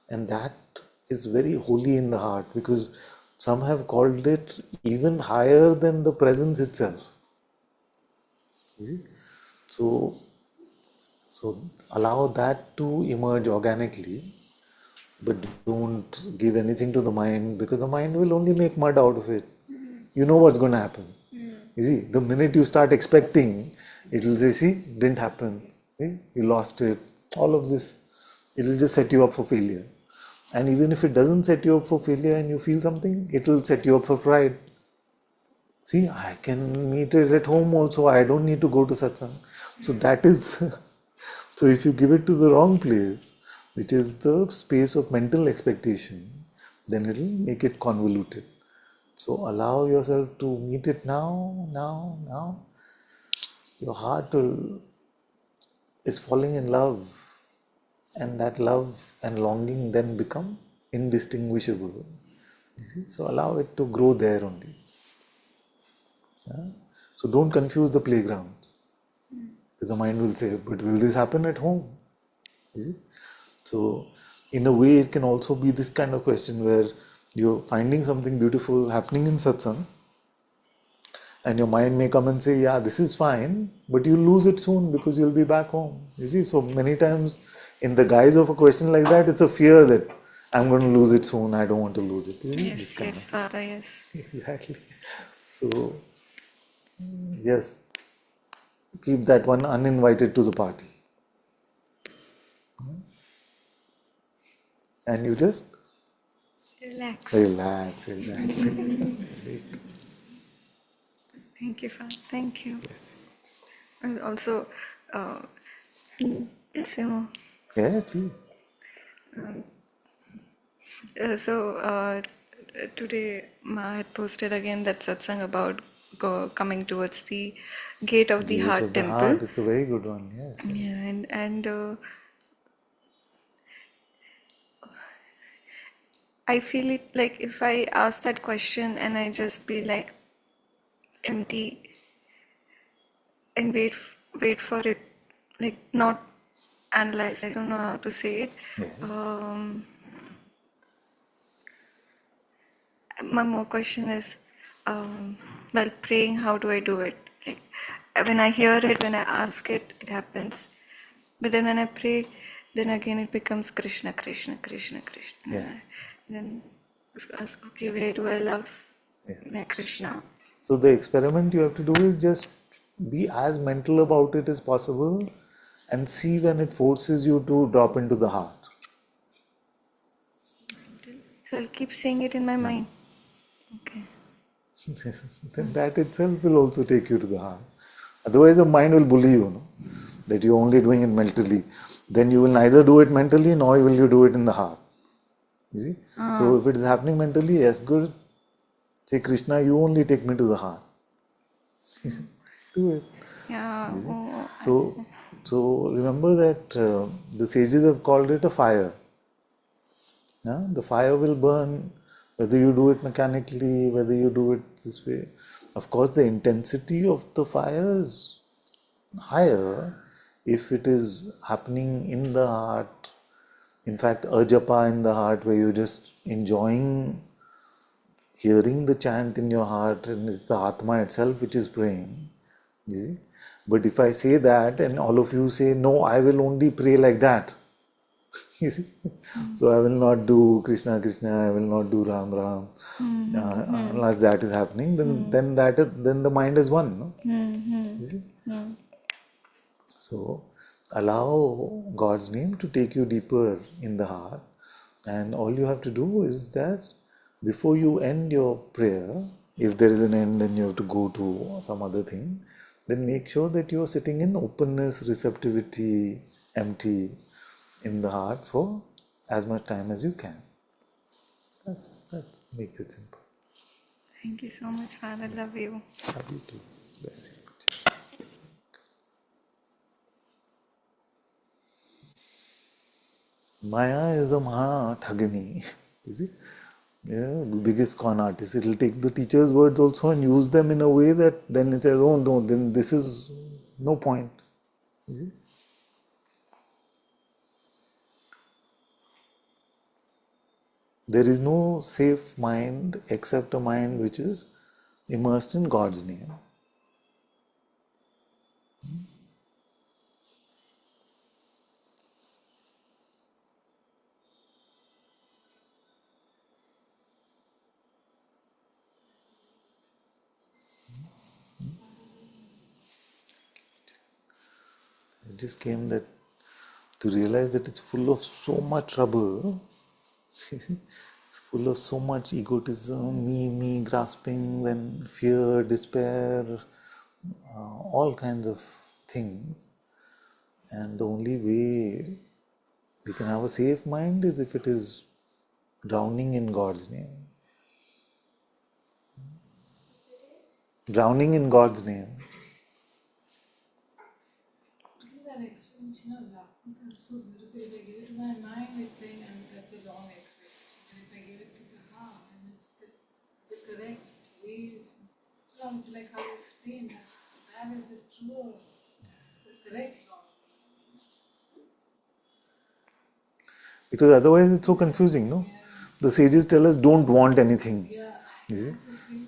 Speaker 2: And that is very holy in the heart, because some have called it even higher than the presence itself. You see? So allow that to emerge organically, but don't give anything to the mind, because the mind will only make mud out of it. You know what's going to happen. You see, the minute you start expecting, it will say, see, didn't happen. See, you lost it. All of this, it will just set you up for failure. And even if it doesn't set you up for failure and you feel something, it will set you up for pride. See, I can meet it at home also. I don't need to go to satsang. So that is, so if you give it to the wrong place, which is the space of mental expectation, then it will make it convoluted. So allow yourself to meet it now, now, now. Your heart is falling in love, and that love and longing then become indistinguishable. You see? So allow it to grow there only. Yeah? So don't confuse the playground. Because the mind will say, but will this happen at home? You see? So in a way, it can also be this kind of question where you're finding something beautiful happening in satsang, and your mind may come and say, yeah, this is fine, but you'll lose it soon because you'll be back home. You see, so many times in the guise of a question like that, it's a fear that I'm going to lose it soon, I don't want to lose it. You see, this
Speaker 11: Yes,
Speaker 2: kind
Speaker 11: yes,
Speaker 2: of
Speaker 11: Father, yes.
Speaker 2: exactly. So just keep that one uninvited to the party. And you just
Speaker 11: Relax.
Speaker 2: relax, exactly.
Speaker 11: Thank you, Father. Thank you.
Speaker 2: Yes.
Speaker 11: And also, uh, so,
Speaker 2: Yeah, please.
Speaker 11: today Ma had posted again that satsang about coming towards the gate of the
Speaker 2: Gate
Speaker 11: heart
Speaker 2: of the
Speaker 11: temple.
Speaker 2: heart, it's a very good one, yes.
Speaker 11: Yeah, and I feel it like if I ask that question and I just be like empty and wait for it, like not analyze. I don't know how to say it.
Speaker 2: Yeah.
Speaker 11: My more question is, well, praying. How do I do it? Like when I hear it, when I ask it, it happens. But then when I pray, then again it becomes Krishna, Krishna, Krishna, Krishna.
Speaker 2: Yeah.
Speaker 11: Then ask, okay, where do I love
Speaker 2: Yeah.
Speaker 11: my Krishna?
Speaker 2: So the experiment you have to do is just be as mental about it as possible and see when it forces you to drop into the heart.
Speaker 11: So I'll keep saying it in my mind. Okay.
Speaker 2: Then that itself will also take you to the heart. Otherwise, the mind will bully you, no? That you're only doing it mentally. Then you will neither do it mentally nor will you do it in the heart. You see? So if it is happening mentally, yes, good. Say, Krishna, you only take me to the heart. Do it.
Speaker 11: Yeah.
Speaker 2: You see?
Speaker 11: Oh,
Speaker 2: So remember that the sages have called it a fire. Yeah? The fire will burn whether you do it mechanically, whether you do it this way. Of course, the intensity of the fire is higher if it is happening in the heart. In fact, ajapa in the heart, where you're just enjoying hearing the chant in your heart, and it's the Atma itself which is praying. You see? But if I say that and all of you say, no, I will only pray like that. You see? So I will not do Krishna Krishna, I will not do Ram Ram. Unless that is happening, then the mind is one. No? You see? So allow God's name to take you deeper in the heart, and all you have to do is that before you end your prayer, if there is an end and you have to go to some other thing, then make sure that you are sitting in openness, receptivity, empty in the heart for as much time as you can. That makes it simple.
Speaker 11: thank you so much, Father. Love you.
Speaker 2: Love you too. Bless you. Maya is a Maha Thagini. You see? Yeah, biggest con artist. It will take the teacher's words also and use them in a way that then it says, oh no, then this is no point. You see? There is no safe mind except a mind which is immersed in God's name. It just came that to realize that it's full of so much trouble. It's full of so much egotism, me, grasping, then fear, despair, all kinds of things. And the only way we can have a safe mind is if it is drowning in God's name. Drowning in God's name.
Speaker 12: That explanation of laughter is so beautiful. If I give it to my mind, it's saying that's a wrong explanation. But if I give it to the heart, and it's the correct way, it's like how you explain that is the true, the correct law.
Speaker 2: Because otherwise it's so confusing, no? The sages tell us don't want anything. You see?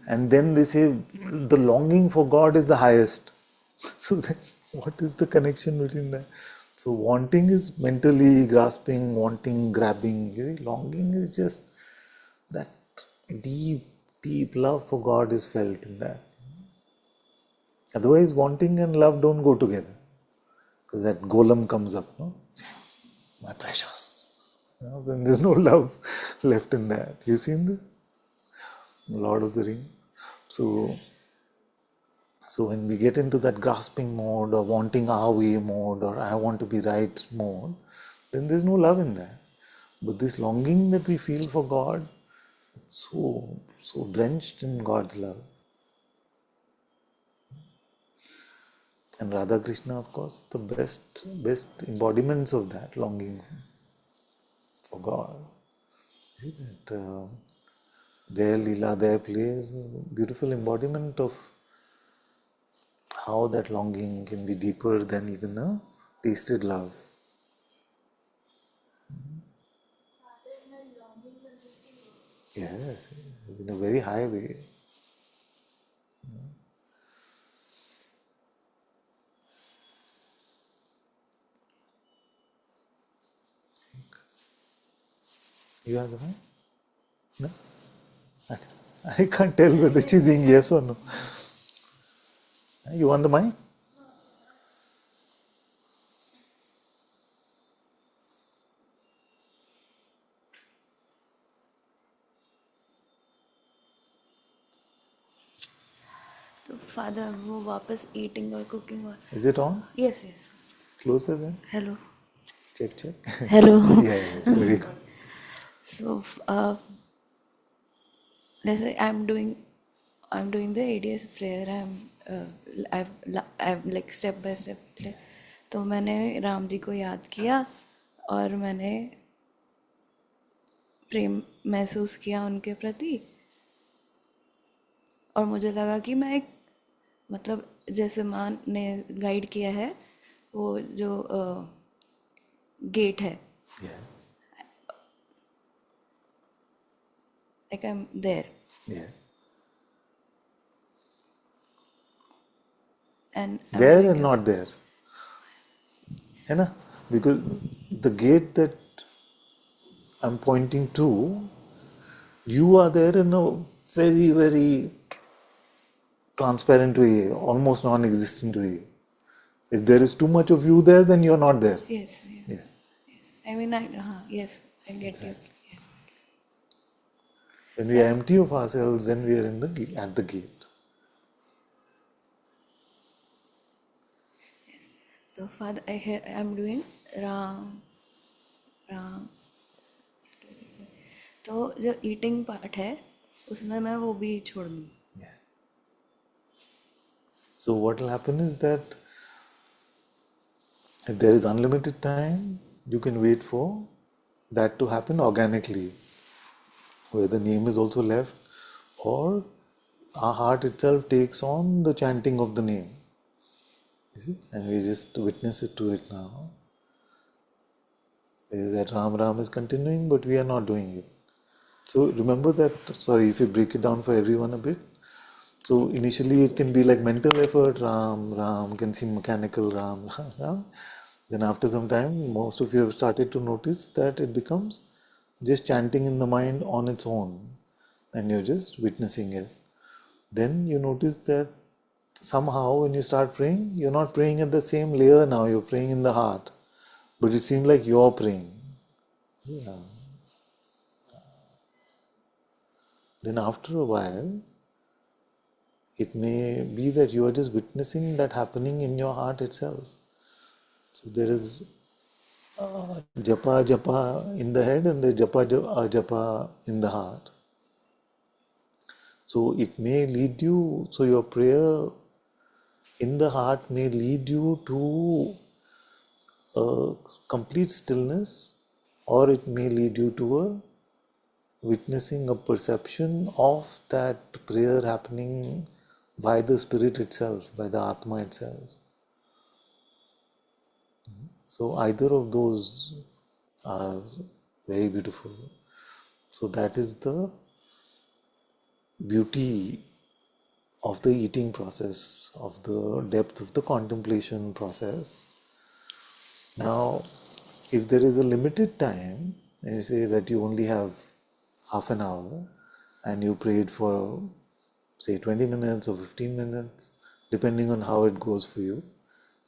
Speaker 2: And then they say the longing for God is the highest. So then what is the connection between that? So wanting is mentally grasping, wanting, grabbing. You see? Longing is just that deep, deep love for God is felt in that. Otherwise wanting and love don't go together. Because that golem comes up, no? My precious. Then there's no love left in that. You seen the Lord of the Rings? So when we get into that grasping mode or wanting our way mode or I want to be right mode, then there's no love in that. But this longing that we feel for God, it's so drenched in God's love. And Radha Krishna, of course, the best embodiments of that longing for God. See that their Leela, their play is a beautiful embodiment of how that longing can be deeper than even a tasted love. Yes, in a very high way. You have the mic? No? I can't tell whether she's saying yes or no. You want the mic?
Speaker 9: तो father वो वापस eating और cooking और
Speaker 2: Is it on?
Speaker 9: Yes yes
Speaker 2: Closer then?
Speaker 9: Hello
Speaker 2: Check.
Speaker 9: Hello
Speaker 2: Yeah, it's very good.
Speaker 9: so let's say I'm doing the ADS prayer. I've like step by step तो मैंने राम जी को याद किया और मैंने प्रेम महसूस किया उनके प्रति और मुझे लगा कि मैं एक मतलब जैसे माँ ने गाइड किया है वो जो गेट है like I'm there.
Speaker 2: Yeah.
Speaker 9: And I'm
Speaker 2: there
Speaker 9: doing
Speaker 2: and not there. है ना? Because the gate that I'm pointing to, you are there in a very, very transparent way, almost non-existent way. If there is too much of you there, then you're not there.
Speaker 9: Yes.
Speaker 2: Yes.
Speaker 9: I mean, yes, I get
Speaker 2: Exactly.
Speaker 9: you. Yes.
Speaker 2: When we are empty of ourselves, then we are at the gate.
Speaker 9: Yes. So Father, I'm doing Ram. तो जो eating part है उसमें मैं वो भी छोड़ दूँ.
Speaker 2: Yes. So what will happen is that if there is unlimited time, you can wait for that to happen organically, where the name is also left, or our heart itself takes on the chanting of the name. You see? And we just witness it to it now. That Ram Ram is continuing, but we are not doing it. So remember that, sorry if we break it down for everyone a bit. So initially it can be like mental effort, Ram, Ram, can seem mechanical, Ram, Ram. Then after some time, most of you have started to notice that it becomes just chanting in the mind on its own, and you're just witnessing it. Then you notice that somehow when you start praying, you're not praying at the same layer now, you're praying in the heart. But it seems like you're praying. Yeah. Then after a while, it may be that you are just witnessing that happening in your heart itself. So there is japa japa in the head and the japa in the heart. So it may lead you, so your prayer in the heart may lead you to a complete stillness, or it may lead you to a witnessing, a perception of that prayer happening by the spirit itself, by the Atma itself. So either of those are very beautiful. So that is the beauty of the eating process, of the depth of the contemplation process. Now, if there is a limited time, and you say that you only have half an hour, and you prayed for, say, 20 minutes or 15 minutes, depending on how it goes for you,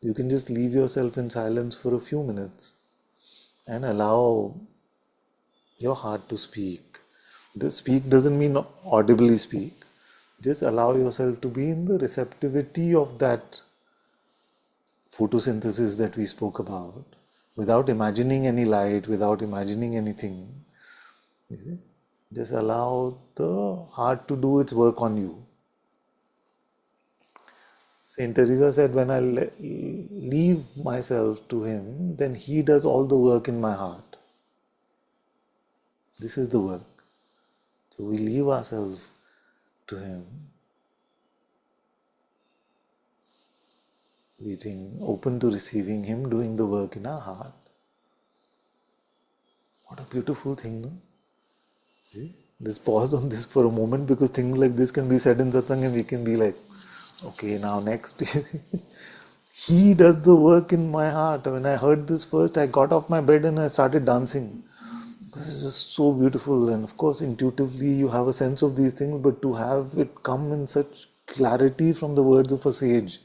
Speaker 2: you can just leave yourself in silence for a few minutes and allow your heart to speak. The speak doesn't mean audibly speak. Just allow yourself to be in the receptivity of that photosynthesis that we spoke about, without imagining any light, without imagining anything. You see? Just allow the heart to do its work on you. Saint Teresa said, when I leave myself to him, then he does all the work in my heart. This is the work. So we leave ourselves to him, being open to receiving him, doing the work in our heart. What a beautiful thing, no? See? Let's pause on this for a moment, because things like this can be said in satsang and we can be like, okay, now next. He does the work in my heart. When I heard this first, I got off my bed and I started dancing. This is just so beautiful. And of course, intuitively, you have a sense of these things, but to have it come in such clarity from the words of a sage,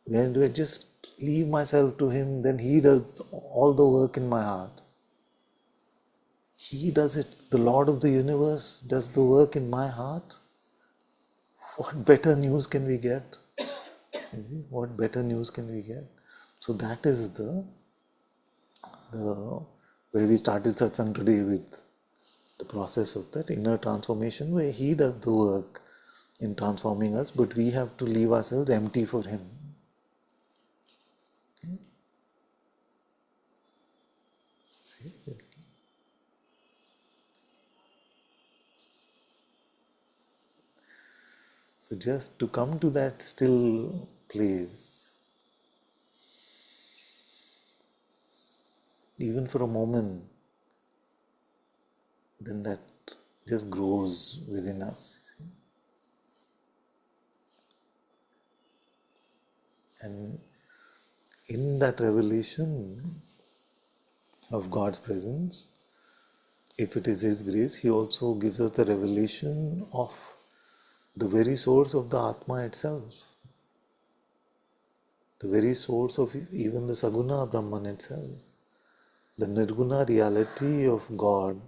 Speaker 2: when I just leave myself to him, then he does all the work in my heart. He does it. The Lord of the universe does the work in my heart. What better news can we get? You see, what better news can we get? So that is the where we started satsang today, with the process of that inner transformation, where he does the work in transforming us, but we have to leave ourselves empty for him. Okay? See? So just to come to that still place, even for a moment, then that just grows within us. You see? And in that revelation of God's presence, if it is His grace, He also gives us the revelation of the very source of the Atma itself, the very source of even the Saguna Brahman itself, the Nirguna reality of God.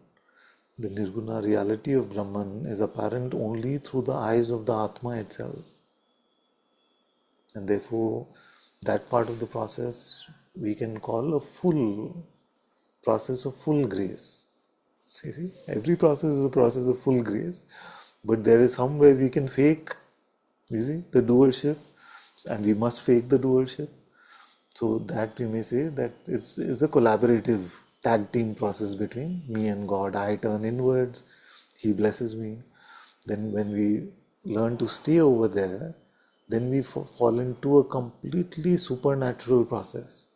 Speaker 2: The Nirguna reality of Brahman is apparent only through the eyes of the Atma itself. And therefore, that part of the process we can call a full process of full grace. See, every process is a process of full grace, but there is some way we can fake, you see, the doership, and we must fake the doership. So that we may say that is a collaborative tag team process between me and God. I turn inwards, He blesses me. Then when we learn to stay over there, then we fall into a completely supernatural process.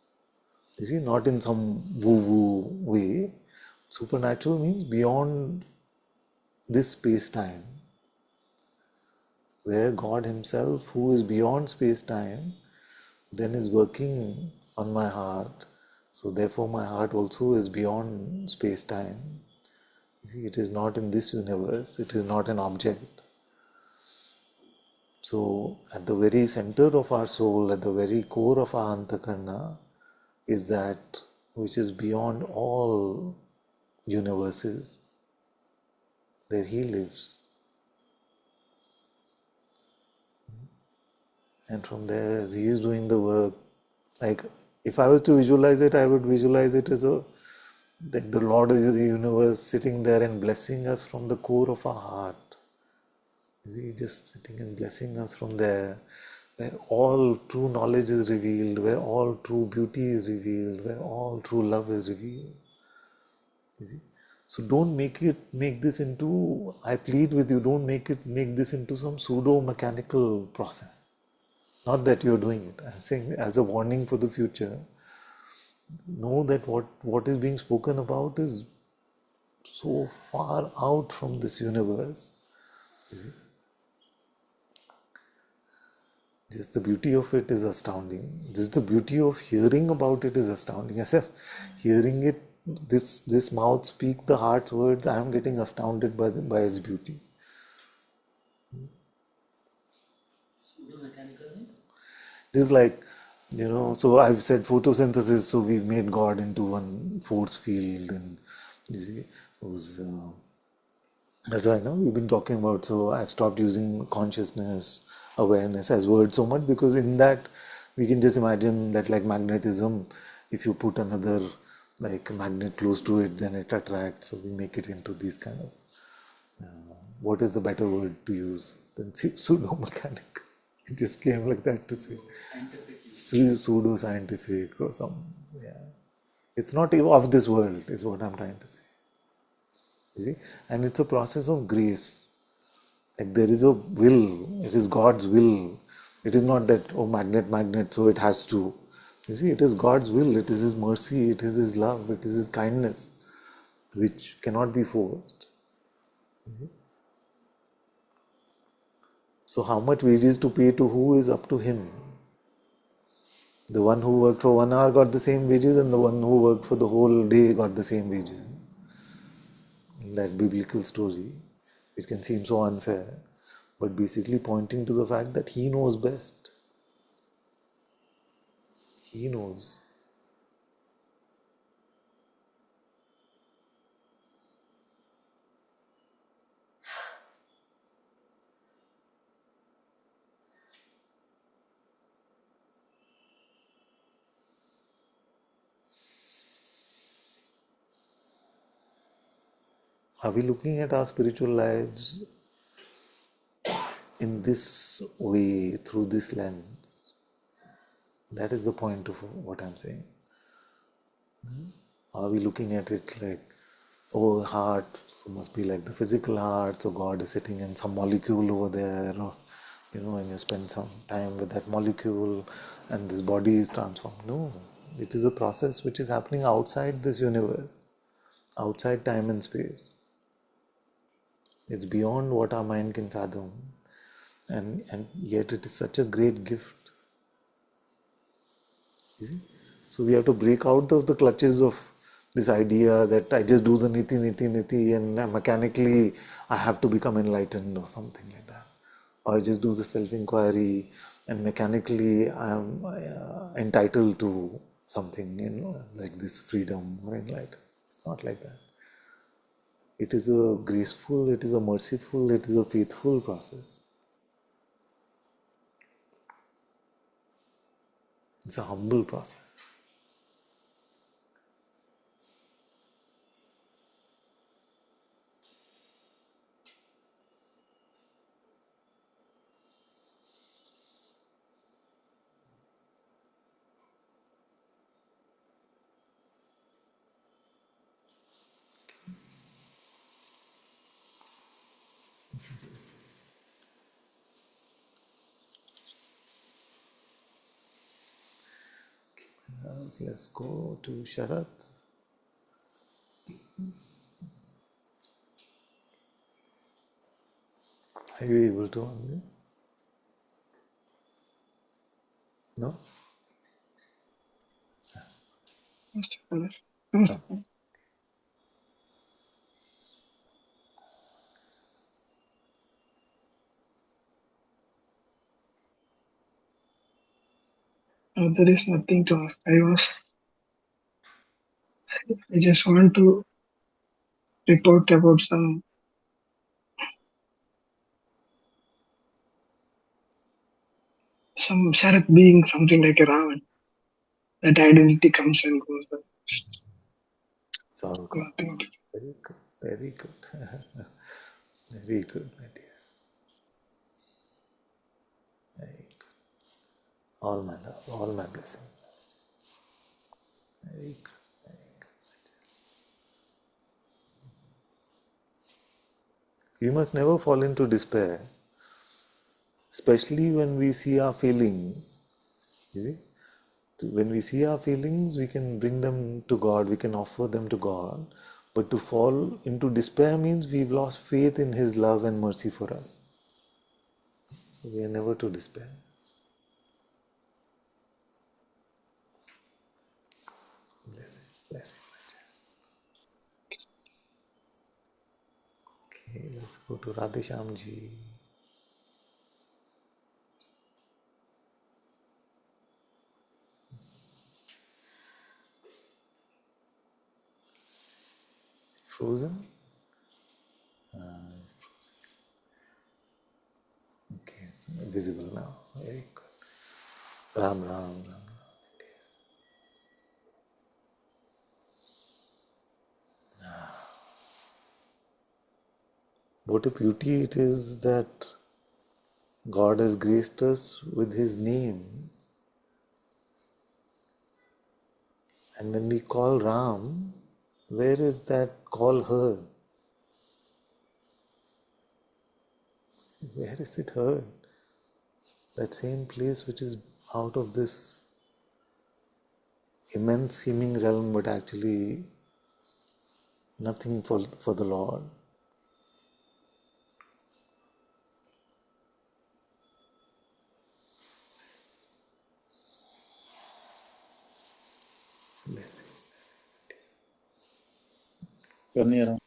Speaker 2: You see, not in some woo-woo way. Supernatural means beyond this space-time. where God Himself, who is beyond space-time, then is working on my heart. So therefore my heart also is beyond space-time. You see, it is not in this universe, it is not an object. So at the very center of our soul, at the very core of our antakarna, is that which is beyond all universes, where He lives. And from there, as He is doing the work, like if I was to visualize it, I would visualize it as like the Lord of the universe sitting there and blessing us from the core of our heart. You see, just sitting and blessing us from there, where all true knowledge is revealed, where all true beauty is revealed, where all true love is revealed. You see? So don't make this into, I plead with you, don't make this into some pseudo mechanical process. Not that you're doing it. I'm saying as a warning for the future, know that what is being spoken about is so far out from this universe. You see? Just the beauty of it is astounding. Just the beauty of hearing about it is astounding. As if hearing it, this mouth speak the heart's words, I am getting astounded by its beauty. Just like, so I've said photosynthesis, so we've made God into one force field, and you see, who's that's why now we've been talking about. So I've stopped using consciousness, awareness as words so much, because in that we can just imagine that, like magnetism, if you put another like magnet close to it, then it attracts. So we make it into these kind of. What is the better word to use than pseudo mechanic? It just came like that to say pseudo scientific or some. Yeah, it's not of this world, is what I'm trying to say. You see, and it's a process of grace. Like there is a will, it is God's will. It is not that, oh, magnet, so it has to. You see, it is God's will, it is His mercy, it is His love, it is His kindness, which cannot be forced. You see? So, how much wages to pay to who is up to Him? The one who worked for 1 hour got the same wages, and the one who worked for the whole day got the same wages. In that biblical story, it can seem so unfair, but basically pointing to the fact that He knows best. He knows. Are we looking at our spiritual lives in this way, through this lens? That is the point of what I'm saying. Are we looking at it like, oh, heart, so must be like the physical heart, so God is sitting in some molecule over there, or, and you spend some time with that molecule and this body is transformed. No, it is a process which is happening outside this universe, outside time and space. It's beyond what our mind can fathom. And yet it is such a great gift. You see? So we have to break out of the clutches of this idea that I just do the niti and mechanically I have to become enlightened or something like that. Or I just do the self-inquiry and mechanically I am entitled to something, like this freedom or enlightenment. It's not like that. It is a graceful, it is a merciful, it is a faithful process. It's a humble process. So let's go to Sharat. Are you able to unmute? No?
Speaker 13: Namaste, Father. Namaste. There is nothing to ask. I just want to report about some Sharat being something like a Ravan. That identity comes and goes.
Speaker 2: It's all gone.
Speaker 13: Nothing.
Speaker 2: Very good. Very good. Very good, my dear. Very good. All my love, all my blessings. Very good. Very good. We must never fall into despair, especially when we see our feelings. You see? When we see our feelings, we can bring them to God, we can offer them to God. But to fall into despair means we've lost faith in His love and mercy for us. So we are never to despair. Bless you, bless you. Okay, let's go to Radheshyam ji. Frozen? It's frozen. Okay, it's visible now. Very good. Ram, Ram, Ram, Ram. What a beauty it is that God has graced us with His name. And when we call Ram, where is that call heard? Where is it heard? That same place which is out of this immense seeming realm, but actually nothing for the Lord. Bless you.
Speaker 14: Karniya Ram.